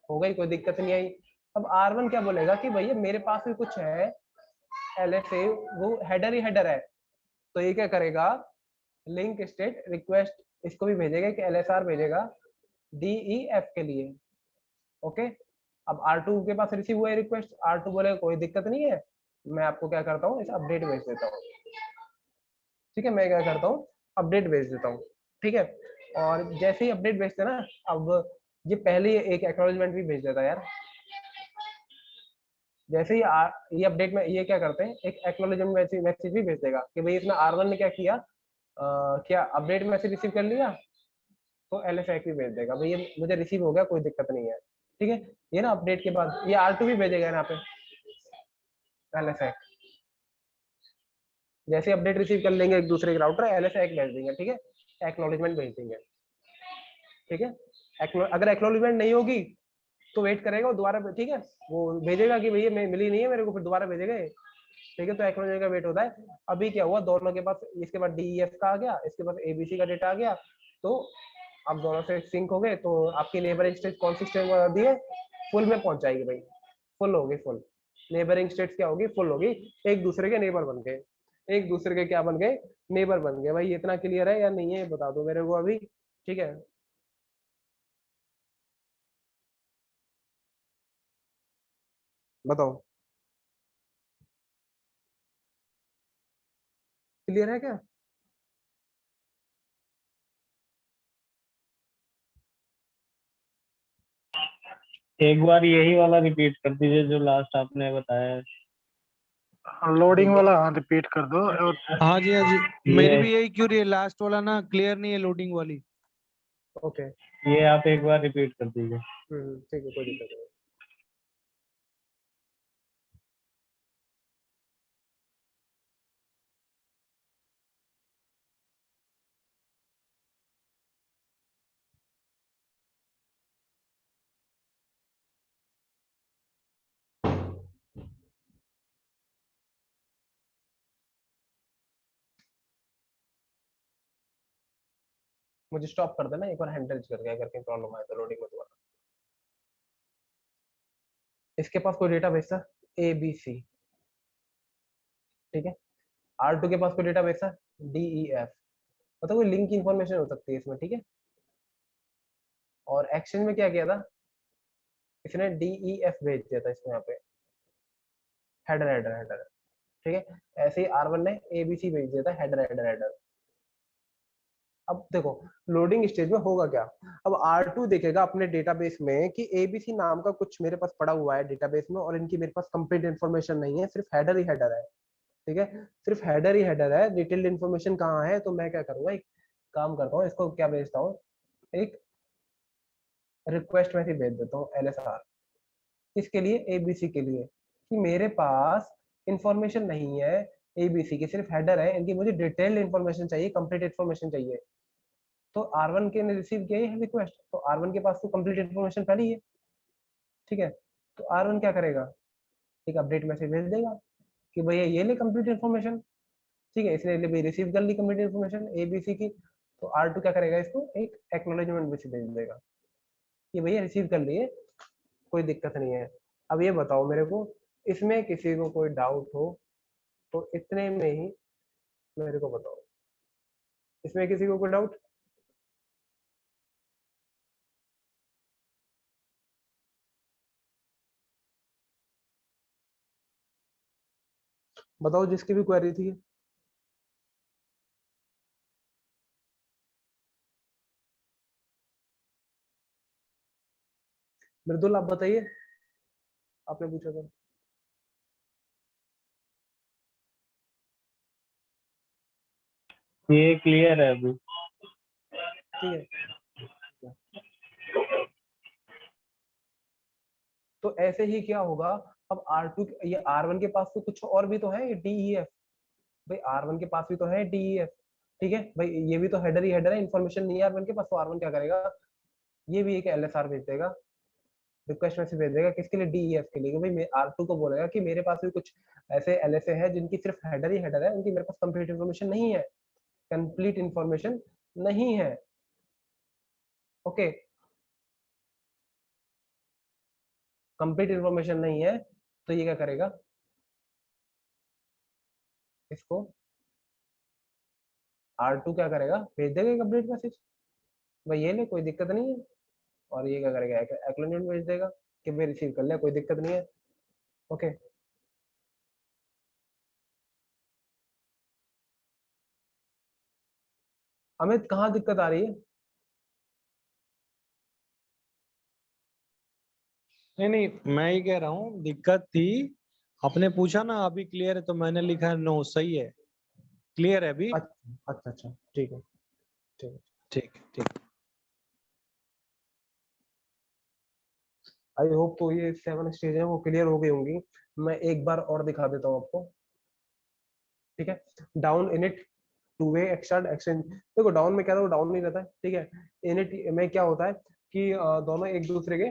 हो गई, कोई दिक्कत नहीं आई। अब R1 क्या बोलेगा कि भैया मेरे पास भी कुछ है LSA, वो हेडर ही हेडर है। तो ये क्या करेगा, लिंक स्टेट रिक्वेस्ट इसको भी भेजेगा, कि LSR भेजेगा DEF के लिए, ओके। अब R2 के पास रिसीव हुआ है रिक्वेस्ट, R2 बोलेगा कोई दिक्कत नहीं है, मैं आपको क्या करता हूँ, इस अपडेट भेज देता हूँ, ठीक है। मैं क्या करता हूँ, अपडेट भेज देता हूँ, ठीक है। और जैसे ही अपडेट भेजते हैं ना, अब ये पहले एक एक्नॉलेजमेंट भी भेज देता है यार। जैसे ही ये अपडेट में ये क्या करते हैं, एक एक्नॉलेजमेंट मैसेज भी भेज देगा कि भाई इसमें R1 ने क्या किया, क्या अपडेट मैसेज रिसीव कर लिया, तो LSA भी भेज देगा, भाई ये मुझे रिसीव हो गया, कोई दिक्कत नहीं है, ठीक है। ये ना अपडेट के बाद ये R2 भी भेजेगा यहाँ पे LSA, जैसे अपडेट रिसीव कर लेंगे एक दूसरे के राउटर, LSA भेज देंगे, ठीक है। एक्नॉलेजमेंट भेज देंगे, ठीक है। अगर एक्नॉलेजमेंट नहीं होगी तो वेट करेगा वो दोबारा, ठीक है। वो भेजेगा कि भैया मैं मिली नहीं है मेरे को, फिर दोबारा भेजेगा, ठीक है। तो एक्नॉलेजमेंट का वेट होता है। अभी क्या हुआ, दोनों के पास, इसके बाद DEF का आ गया, इसके पास ABC का डेटा आ गया, तो अब दोनों से सिंक हो गए। तो आपकी नेबरिंग स्टेट कौन सी स्टेट दी है, फुल में पहुंच जाएगी भाई, फुल होगी, फुल नेबरिंग स्टेट क्या होगी, फुल होगी, एक दूसरे के नेबर बन गए, एक दूसरे के क्या बन गए, नेबर बन गए। भाई इतना क्लियर है या नहीं है, बता दो मेरे को अभी, ठीक है। बताओ, क्लियर है क्या। एक बार यही वाला रिपीट कर दीजिए जो लास्ट आपने बताया है। लोडिंग वाला, हाँ रिपीट कर दो। और हाँ जी हाँ जी, मेरी ये भी यही क्यूरी है, लास्ट वाला ना क्लियर नहीं है, लोडिंग वाली। ओके, ये आप एक बार रिपीट कर दीजिए। ठीक है, कोई दिक्कत नहीं। मुझे स्टॉप कर देना एक बार, हैंडल करके अगर कहीं प्रॉब्लम आए तो लोडिंग में दोबारा। इसके पास कोई डेटाबेस था ABC, ठीक है। R2 के पास कोई डेटाबेस था DEF, मतलब कोई लिंक की इंफॉर्मेशन हो सकती है इसमें, ठीक है। और एक्सचेंज में क्या किया था, इसने DEF भेज दिया था इसमें, यहाँ पे हेडर हेडर हेडर, ठीक है। ऐसे ही R1 ने ABC भेज दिया था हेडर हेडर हेडर। अब देखो लोडिंग स्टेज में होगा क्या, अब R2 देखेगा अपने डेटाबेस में कि ABC नाम का कुछ मेरे पास पड़ा हुआ है डेटाबेस में, और इनकी मेरे पास कंप्लीट इन्फॉर्मेशन नहीं है, सिर्फ हेडर ही हेडर है, ठीक है। सिर्फ हेडर ही हेडर है, डिटेल्ड इन्फॉर्मेशन कहाँ है। तो मैं क्या करूंगा, एक काम करता हूँ, इसको क्या भेजता हूँ, एक रिक्वेस्ट मैसेज भेज देता हूँ LSR, किसके लिए, ABC के लिए, कि मेरे पास इंफॉर्मेशन नहीं है ABC की, सिर्फ हेडर है, इनकी मुझे डिटेल्ड इन्फॉर्मेशन चाहिए, कंप्लीट इन्फॉर्मेशन चाहिए। तो R1 के ने रिसीव किया है रिक्वेस्ट, तो R1 के पास तो कंप्लीट इन्फॉर्मेशन पहले ही है, ठीक है। तो R1 क्या करेगा, एक अपडेट मैसेज भेज देगा कि भैया ये ले कंप्लीट इन्फॉर्मेशन, ठीक है। इसने भी रिसीव कर ली कंप्लीट इन्फॉर्मेशन ABC की, तो R2 क्या करेगा, इसको एक एक्नॉलेजमेंट मैसेज भेज देगा कि भैया रिसीव कर लिए, कोई दिक्कत नहीं है। अब ये बताओ मेरे को, इसमें किसी को कोई डाउट हो तो इतने में ही मेरे को बताओ, इसमें किसी को कोई डाउट? बताओ जिसकी भी क्वेरी थी। मृदुल आप बताइए, आपने पूछा था। ये क्लियर है अभी। ठीक है, तो ऐसे ही क्या होगा, अब R2 ये R1 के पास तो कुछ और भी तो है, ये DEF, भाई R1 के पास भी तो है DEF, ठीक है भाई, ये भी तो हेडर ही हेडर है, इन्फॉर्मेशन नहीं है R1 के पास, तो R1 क्या करेगा, ये भी एक LSR भेज देगा, रिक्वेस्ट मैसेज भेज देगा, किसके लिए, DEF के लिए, कि भाई R2 को बोलेगा कि मेरे पास भी कुछ ऐसे LSA है जिनकी सिर्फ हेडर ही हेडर है, उनकी मेरे पास कंप्लीट इन्फॉर्मेशन नहीं है, कंप्लीट इन्फॉर्मेशन नहीं है, ओके, कंप्लीट इन्फॉर्मेशन नहीं है। तो ये क्या करेगा, इसको R2 क्या करेगा, भेज देगा कंप्लीट मैसेज, भाई ये ले कोई दिक्कत नहीं है, और ये क्या करेगा, एक्नॉलेजमेंट भेज देगा कि मैं रिसीव कर लिया, कोई दिक्कत नहीं है, ओके। अमित कहाँ दिक्कत आ रही है? नहीं नहीं, मैं ही कह रहा हूँ दिक्कत थी, आपने पूछा ना अभी क्लियर है, तो मैंने लिखा है नो, सही है, क्लियर है अभी। अच्छा अच्छा अच्छा, ठीक है, ठीक है। ठीक ठीक। आई होप तो ये 7 स्टेज है वो क्लियर हो गई होंगी। मैं एक बार और दिखा देता हूँ आपको, ठीक है। Down init, two way extend exchange, देखो डाउन में क्या था, वो डाउन नहीं रहता है, ठीक है। इनिट में क्या होता है कि दोनों एक दूसरे के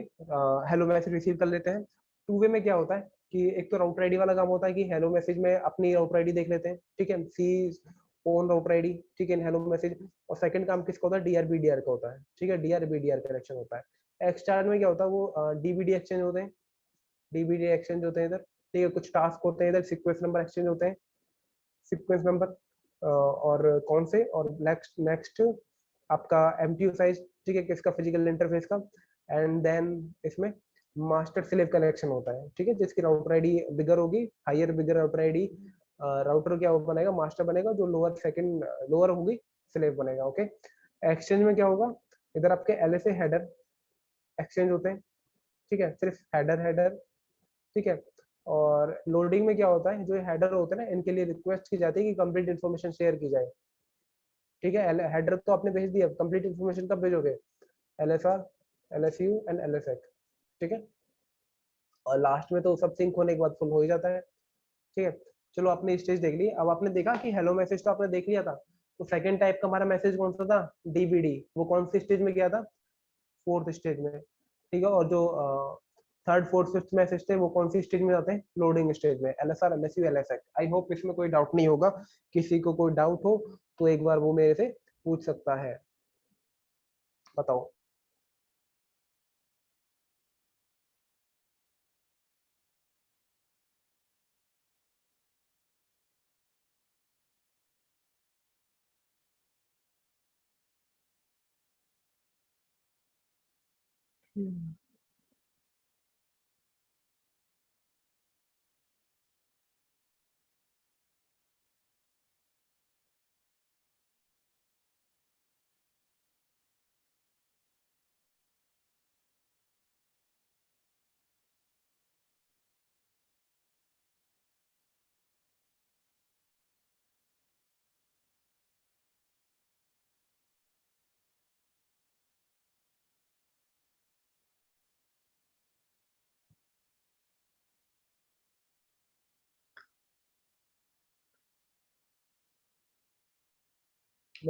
हेलो मैसेज रिसीव कर लेते हैं। टू वे में क्या होता है कि एक तो राउटर आईडी वाला काम होता है कि हेलो मैसेज में अपनी राउटर आईडी देख लेते हैं, ठीक है, सी ओन राउटर आईडी, ठीक है, हेलो मैसेज। और सेकंड काम किसका होता है, DRBDR का होता है, ठीक है, DRBDR कनेक्शन होता है। एक्सचार्ज में क्या होता है, वो DBD एक्सचेंज होते हैं, DBD एक्सचेंज होते हैं इधर, ठीक है। कुछ टास्क होते हैं इधर, सीक्वेंस नंबर एक्सचेंज होते हैं, सीक्वेंस नंबर, और कौन से, और नेक्स्ट नेक्स्ट आपका MTU साइज, ठीक है, किसका, फिजिकल इंटरफेस का। एंड देन इसमें मास्टर स्लेव कनेक्शन होता है, ठीक है, जिसकी राउटर आईडी बिगर होगी, हायर बिगर राउटर आईडी, राउटर क्या बनेगा, मास्टर बनेगा, जो लोअर सेकंड लोअर होगी स्लेव बनेगा, ओके। एक्सचेंज में क्या होगा, इधर आपके LSA हेडर एक्सचेंज होते हैं, ठीक है, सिर्फ हेडर हेडर, ठीक है। और लोडिंग में क्या होता है, जो हेडर होते हैं ना, इनके लिए रिक्वेस्ट की जाती है कि कंप्लीट इन्फॉर्मेशन शेयर की जाए, ठीक है। हेडर तो आपने भेज दिया, कंप्लीट इन्फॉर्मेशन कब भेजोगे, LSR, LSU एंड LSX, ठीक है। और लास्ट में तो सब सिंक होने के बाद फुल हो ही जाता है, ठीक है। चलो आपने स्टेज देख ली, अब आपने देखा कि हेलो मैसेज तो आपने देख लिया था, तो सेकंड टाइप का हमारा मैसेज कौन सा था, DBD, वो कौन सी स्टेज में गया था, फोर्थ स्टेज में, ठीक है। और जो थर्ड फोर्थ फिफ्थ मैसेज थे वो कौन सी स्टेज में जाते हैं, लोडिंग स्टेज में, LSR, LSU, LSX। I hope इसमें कोई डाउट नहीं होगा, किसी को कोई डाउट हो तो एक बार वो मेरे से पूछ सकता है, बताओ। मैं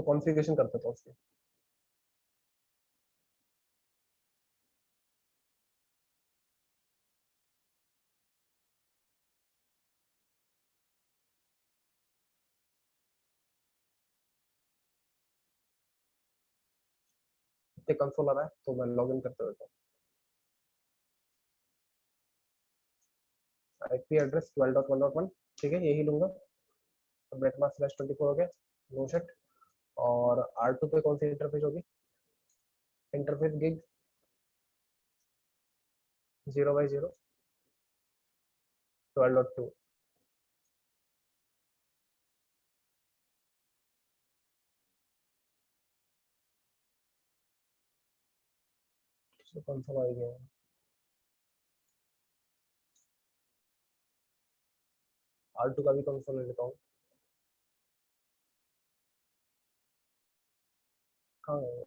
कॉन्फ़िगरेशन कर देता हूँ उसकी। कंसोल आ रहा है तो मैं लॉगिन करते हुए आईपी एड्रेस 12.1.1 ठीक है, यही लूंगा। सबनेट मास्क /24 हो गया, नो शिट। और R2 पे कौन सी इंटरफेस होगी? इंटरफेस गिग 0/0 12.2 कंसोल आ गया। R2 का भी कंसोल ले लेता हूँ। कहाँ है?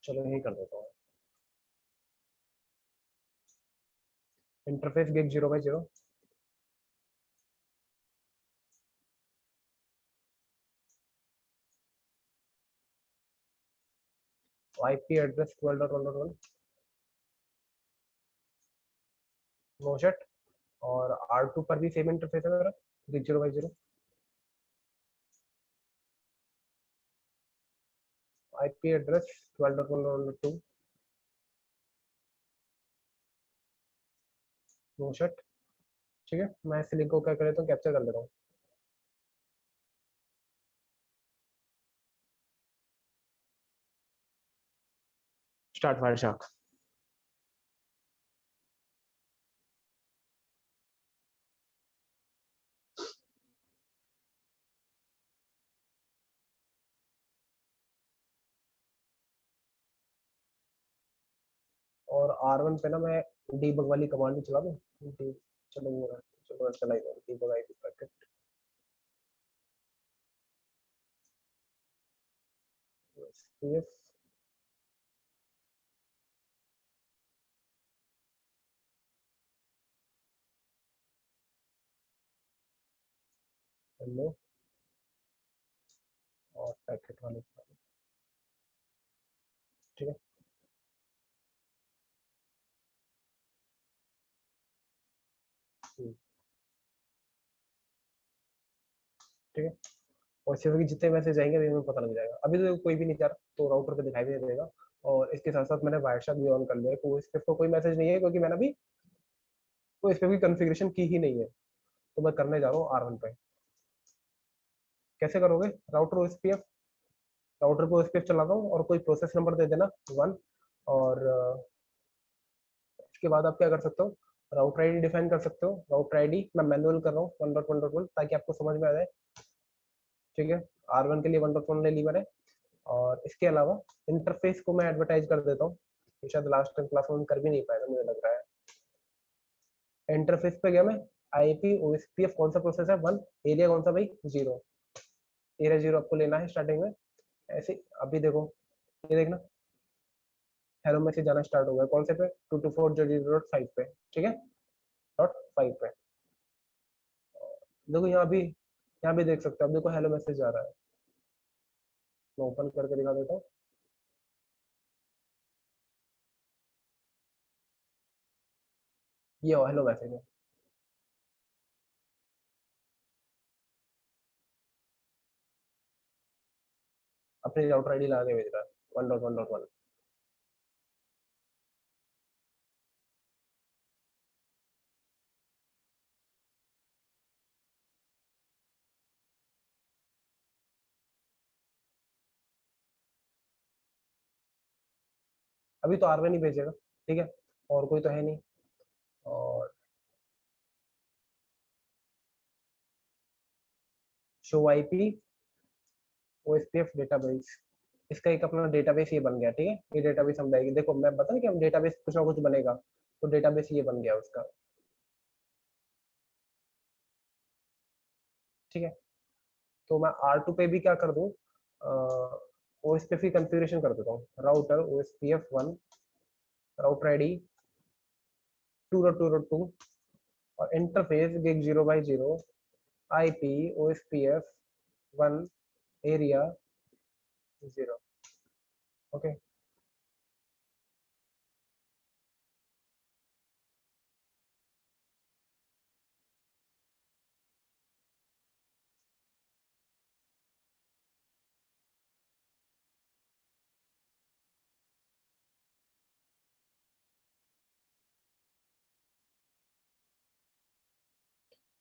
चलो यही कर देता हूँ। Interface gig 0/0 IP address 12.1.1 no shut. और R2 पर भी सेम इंटरफेस है मेरा, gig 0/0 IP address 12.1.2 no shut. ठीक है, मैं इस लिंक को क्या कर लेता हूँ, कैप्चर कर लेता हूँ। Start Wireshark. और R1 पे ना मैं डीबग वाली कमांड भी चला दूं। चलो वो है, चलो चला ही दो debug IP packet. yes hello और पैकेट वाले ठीक है। ठीक है, और सिर्फ कि जितने मैसेज आएंगे अभी हमें पता लग जाएगा। अभी तो कोई भी नहीं जा रहा तो राउटर पे दिखाई भी नहीं देगा। और इसके साथ साथ मैंने वायरशार्क भी ऑन कर लिया है, तो इस पे कोई मैसेज नहीं है क्योंकि मैंने अभी तो इस पे भी कॉन्फ़िगरेशन की ही नहीं है। तो मैं करने जा रहा हूँ R1 पे। कैसे करोगे? राउटर ओएसपीएफ, राउटर को ओएसपीएफ चलाता हूँ और कोई प्रोसेस नंबर दे देना 1। और इसके बाद आप क्या कर सकते हो, राउटर आईडी डिफाइन कर सकते हो। राउटर आईडी मैं मैनुअल कर रहा हूँ 1.1.1 ताकि आपको समझ में आ जाए। ठीक है, R1 के लिए 1.1 ले ली मैंने। और इसके अलावा इंटरफेस को मैं एडवर्टाइज कर देता हूँ, शायद लास्ट टाइम क्लास में कर भी नहीं पाया मुझे लग रहा है। इंटरफेस पे गया मैं, आईपी ओएसपीएफ कौन सा प्रोसेस है 1, एरिया कौन सा भाई 0, एरिया 0 आपको लेना है स्टार्टिंग में। ऐसे अभी देखो, ये देखना हेलो मैसेज जाना स्टार्ट हो गया कौन से पे 224.0.5 पे। ठीक है, .5 पे। देखो यहाँ भी देख सकते हो, अब देखो हेलो मैसेज आ रहा है। मैं ओपन करके दिखा देता हूँ। ये हेलो मैसेज है। अपनी राउटर आईडी लगा के भेज रहा है 1.1.1। अभी तो R1 ही भेजेगा, ठीक है, और कोई तो है नहीं। और शो आईपी ओएसपीएफ डेटाबेस, इसका एक अपना डेटाबेस ये बन गया, ठीक है, ये डेटाबेस हम लाएंगे। देखो मैं बता कि हम डेटाबेस कुछ ना कुछ बनेगा, तो डेटाबेस ये बन गया उसका, ठीक है। तो मैं R2 पे भी क्या कर दूं, ओएसपीएफ की कॉन्फ़िगरेशन कर देता हूँ, राउटर ospf1 राउटर आईडी 2.2.2 और interface gig 0x0 IP ospf1 area 0, okay.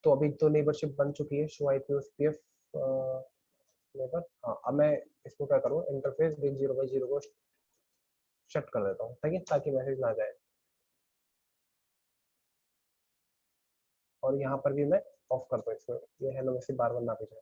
तो अभी तो नेबरशिप बन चुकी है, शो आईपी ओएसपीएफ नेबर। हाँ, अब मैं इसको क्या करूँ, इंटरफेस gig 0x0 को शट कर देता हूँ, ठीक है, ताकि मैसेज ना जाए। और यहाँ पर भी मैं ऑफ करता हूँ इसको, ये हेलो मैसेज बार बार ना भेजे।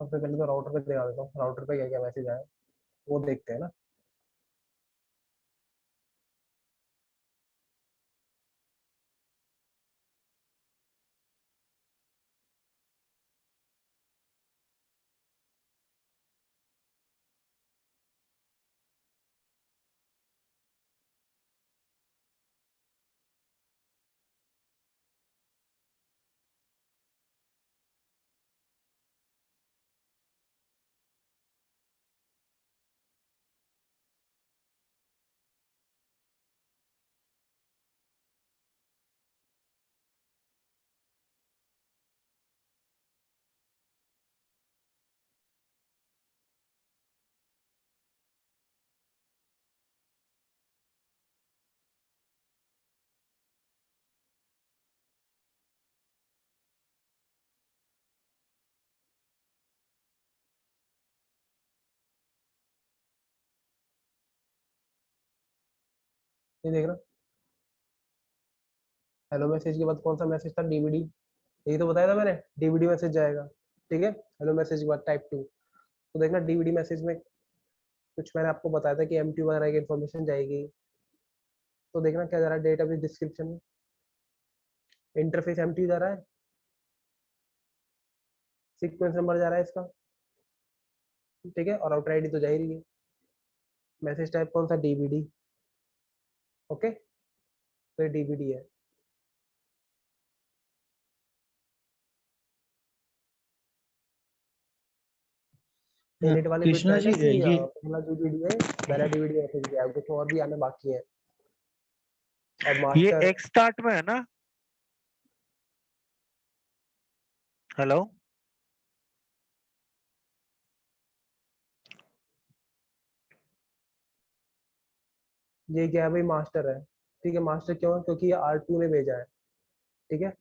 सबसे पहले तो राउटर पे दिखा देता हूँ, राउटर पे क्या क्या मैसेज आया वो देखते हैं ना। ये देख रहा, हेलो मैसेज के बाद कौन सा मैसेज था, डीवीडी, यही तो बताया था मैंने, डीवीडी मैसेज जाएगा, ठीक है। हेलो मैसेज के बाद टाइप 2, तो देखना डीवीडी मैसेज में कुछ मैंने आपको बताया था कि एमटी वगैरह की इन्फॉर्मेशन जाएगी। तो देखना क्या जा रहा है, डेटाबेस डिस्क्रिप्शन में इंटरफेस एमटी जा रहा है, सीक्वेंस नंबर जा रहा है इसका, ठीक है, और आउटर आईडी तो जा ही रही है। मैसेज टाइप कौन सा, डीवीडी, ओके, तो ये डीवीडी है। इनिट वाले पे कृष्णा है ना जी कि ये पहला जो डीवीडी है, पहला डीवीडी मैसेज गया, कुछ और भी आने बाकी है। और ये मास्टर, एक्स स्टार्ट में है ना? हेलो, ये क्या है भाई, मास्टर है, ठीक है। मास्टर क्यों है, क्योंकि ये R2 ने भेजा है, ठीक है,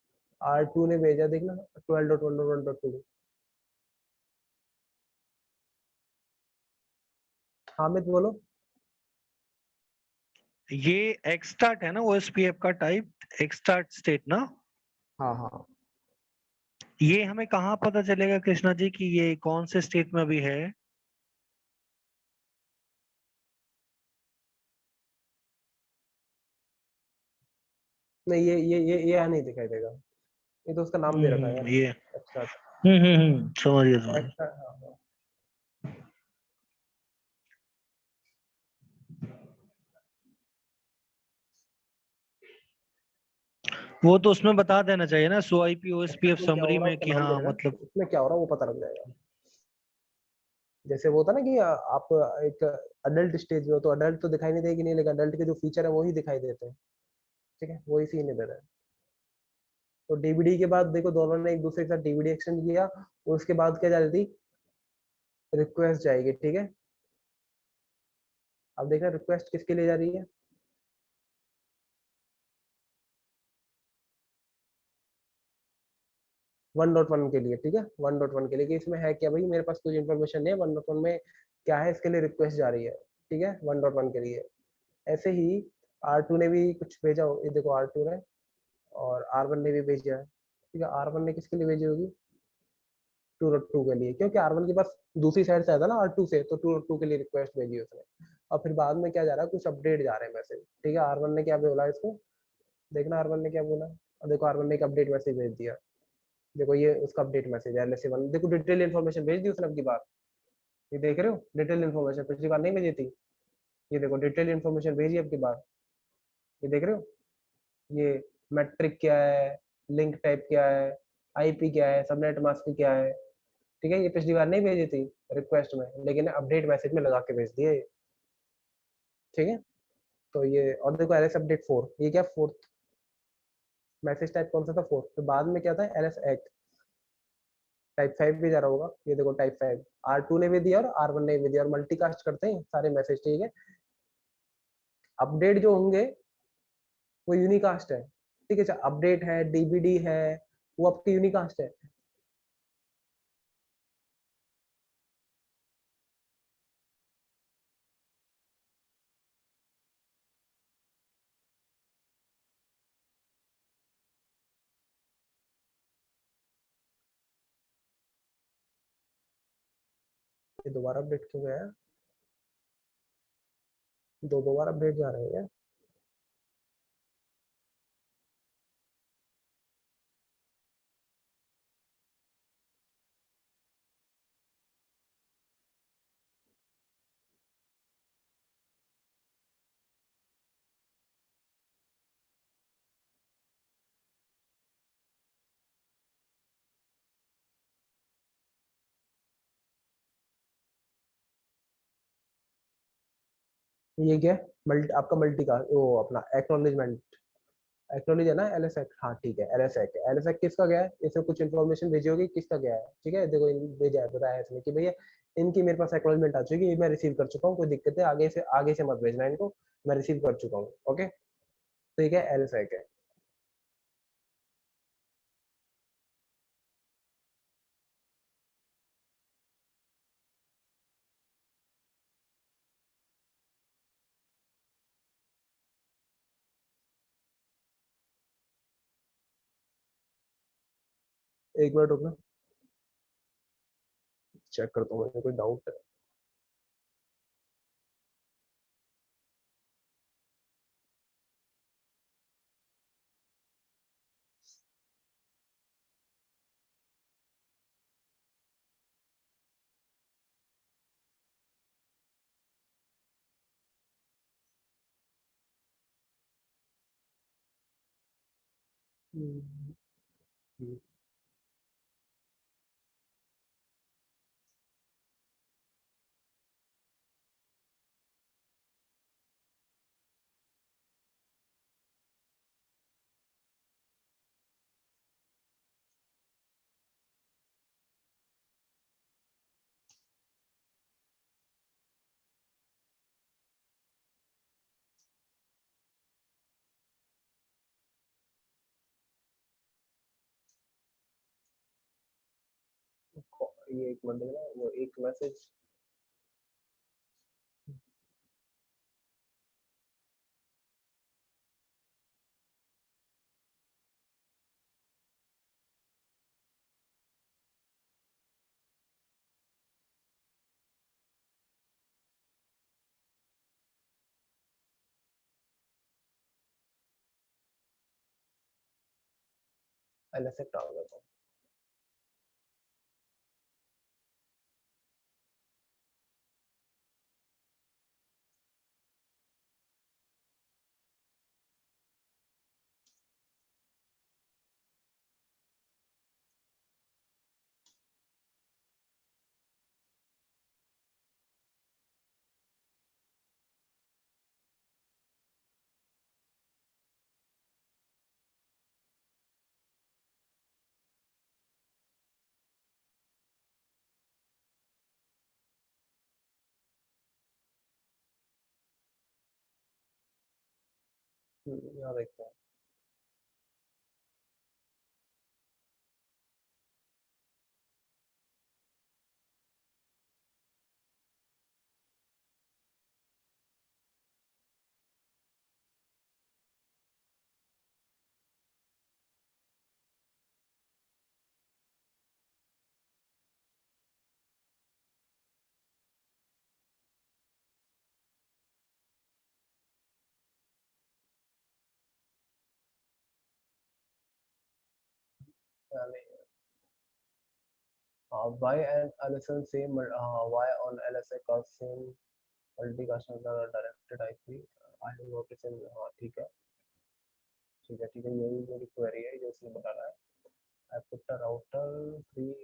R2 ने भेजा, देखना 12.1.1.2। हामिद बोलो। ये एक्स स्टार्ट है ना ओएसपीएफ का टाइप, एक्स स्टार्ट स्टेट ना? हाँ हाँ, ये हमें कहाँ पता चलेगा कृष्णा जी कि ये कौन से स्टेट में अभी है? नहीं ये यहाँ नहीं दिखाई देगा, ये तो उसका नाम दे रखा है यार, ये अच्छा। समझ गया समझ गया। एक्स्ट्रा, हाँ हाँ। वो तो उसमें बता देना चाहिए ना, सो आईपी ओएसपीएफ इसमें क्या हो समरी रहा है में उसका कि नाम दे हाँ देना, मतलब। इसमें क्या हो रहा है वो पता लग जाएगा। जैसे वो होता ना कि आप एक अडल्ट स्टेज में हो तो अडल्ट तो दिखाई नहीं देगी नहीं, लेकिन अडल्ट के जो फीचर है वो ही दिखाई देते हैं, ठीक है, वही सीन है मेरा। तो डीवीडी के बाद देखो दोनों ने एक दूसरे के साथ डीवीडी एक्सचेंज किया, और उसके बाद क्या जाती, रिक्वेस्ट जाएगी, ठीक है। अब देखना रिक्वेस्ट किसके लिए जा रही है, 1.1 के लिए, ठीक है, 1.1 के लिए कि इसमें है क्या भाई, मेरे पास कुछ इन्फॉर्मेशन नहीं है 1.1 में क्या है, इसके लिए रिक्वेस्ट जा रही है, ठीक है, 1.1 के लिए। ऐसे ही R2 ने भी कुछ भेजा हो, ये देखो R2 ने और R1 ने भी भेजा है, ठीक है। R1 ने किसके लिए भेजी होगी, 2.2 के लिए, क्योंकि R1 के पास दूसरी साइड से आया था ना R2 से, तो 2.2 के लिए रिक्वेस्ट भेजी उसने। और फिर बाद में क्या जा रहा है, कुछ अपडेट जा रहे हैं मैसेज, ठीक है। R1 ने क्या बोला इसको, देखना R1 ने क्या बोला, और देखो R1 ने एक अपडेट मैसेज भेज दिया, देखो ये उसका अपडेट मैसेज है LSA1, देखो डिटेल इन्फॉर्मेशन भेज दी उसने अब की बार, ये देख रहे हो डिटेल इन्फॉर्मेशन, पिछली बार नहीं भेजी थी, ये देखो डिटेल इन्फॉर्मेशन भेजी अब की बार, ये देख रहे हो, ये मैट्रिक क्या है, लिंक टाइप क्या है, आईपी क्या है, सबनेट मास्क क्या है, ठीक है। ये पिछली बार नहीं भेजी थी रिक्वेस्ट में, लेकिन अपडेट मैसेज में लगा के भेज दिए, ठीक है। तो ये और देखो एलएस अपडेट 4, ये क्या फोर्थ मैसेज टाइप कौन सा था, फोर्थ। तो बाद में क्या था एलएस एक्ट टाइप 5 भी जा रहा होगा, ये देखो टाइप 5 R2 ने भी दिया और R1 ने भी दिया, और मल्टीकास्ट करते हैं सारे मैसेज, ठीक है। अपडेट जो होंगे वो यूनिकास्ट है, ठीक है। अपडेट है, डीबीडी है, वो आपके यूनिकास्ट है। ये दोबारा अपडेट क्यों गया है, दो बार अपडेट जा रहे हैं। ये क्या है, मल्टी आपका मल्टी का वो अपना एक्नॉलेजमेंट, एक्नॉलेज है ना एलएस एक्ट, हाँ ठीक है एलएस एक्ट, एलएस एक्ट किसका गया है, इसमें कुछ इन्फॉर्मेशन भेजी होगी, किसका गया है, ठीक है। देखो भेजा है, बताया है इसमें कि भैया इनकी मेरे पास एक्नॉलेजमेंट आ चुकी है, मैं रिसीव कर चुका हूँ, कोई दिक्कत है, आगे से मत भेजना इनको, मैं रिसीव कर चुका हूँ, ओके। ठीक है एलएस एक्ट है। एक मिनट रुकना, चेक करता हूँ, मुझे कोई डाउट है। हम्म, ये एक मिनट देना, वो एक मैसेज, एलएस एक्ट आ गया था। यहाँ देखते हैं, Why and LSN same why on LSA cause same multicast directed IP I have noticed in हाँ ठीक है यही मेरी क्वेरी है जो इसने बता रहा है I put the router 3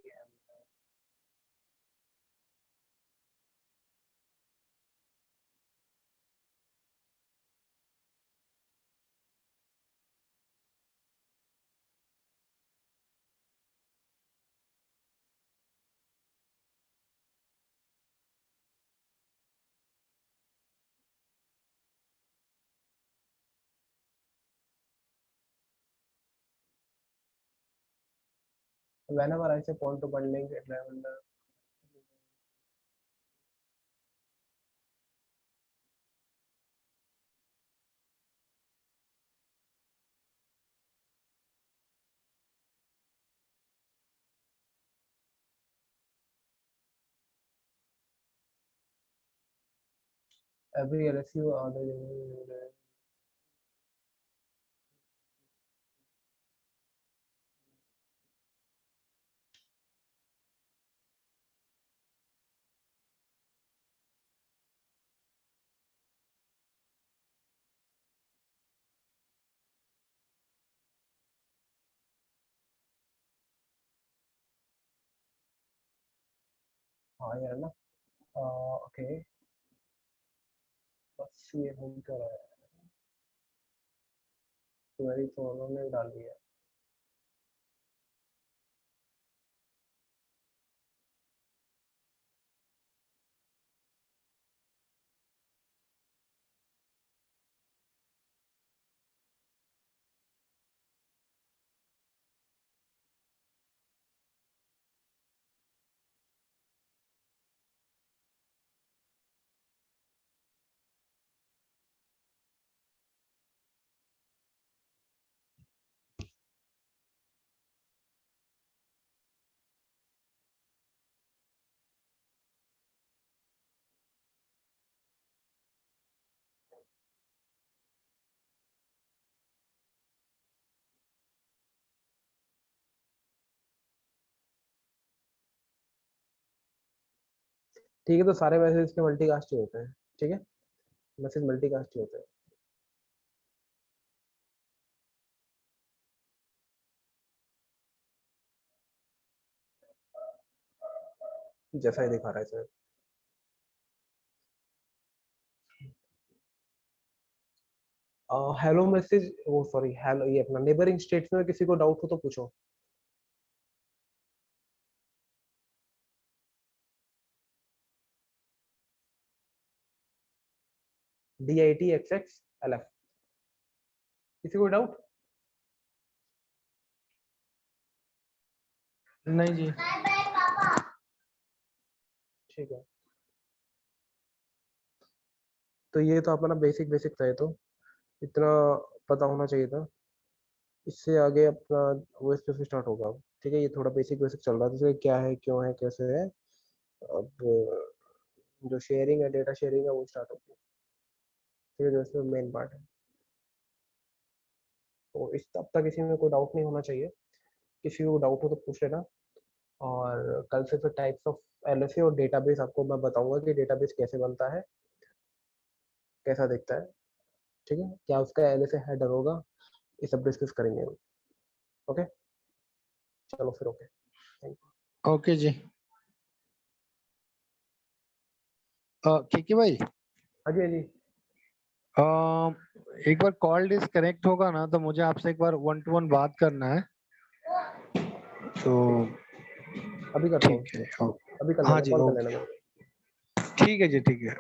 and whenever I say point to point link it will every LSU हाँ यार ना ओके बस ये घूम कर रहा है क्वेरी तो उन्होंने डाल दिया ठीक है तो सारे मैसेज के मल्टीकास्ट ही होते हैं ठीक है मैसेज मल्टीकास्ट ही होते हैं जैसा ही दिखा रहा है इसमें हेलो मैसेज वो सॉरी हेलो ये अपना नेबरिंग स्टेट्स में किसी को डाउट हो तो पूछो DITXXLF किसी को डाउट नहीं जी ठीक है तो ये तो अपना बेसिक बेसिक था ये तो इतना पता होना चाहिए था इससे आगे अपना वो इस पे स्टार्ट होगा ठीक है ये थोड़ा बेसिक बेसिक चल रहा है जैसे क्या है क्यों है कैसे है अब जो शेयरिंग है डेटा शेयरिंग है वो स्टार्ट होगी ठीक है जो इसमें मेन पार्ट है तो इस तब तक इसी में कोई डाउट नहीं होना चाहिए किसी को डाउट हो तो पूछ लेना और कल से फिर टाइप्स ऑफ LSA और डेटाबेस आपको मैं बताऊंगा कि डेटाबेस कैसे बनता है कैसा दिखता है ठीक है क्या उसका LSA हेडर होगा ये सब डिस्कस करेंगे ओके चलो फिर ओके थैंक यू ओके जी ठीक है भाई हाँ जी हाँ जी एक बार कॉल डिस्कनेक्ट होगा ना तो मुझे आपसे एक बार 1-to-1 बात करना है तो अभी करता हूँ ठीक है अभी कर हाँ लेना जी कॉल कर ओके लेना मेरे को। ठीक है जी ठीक है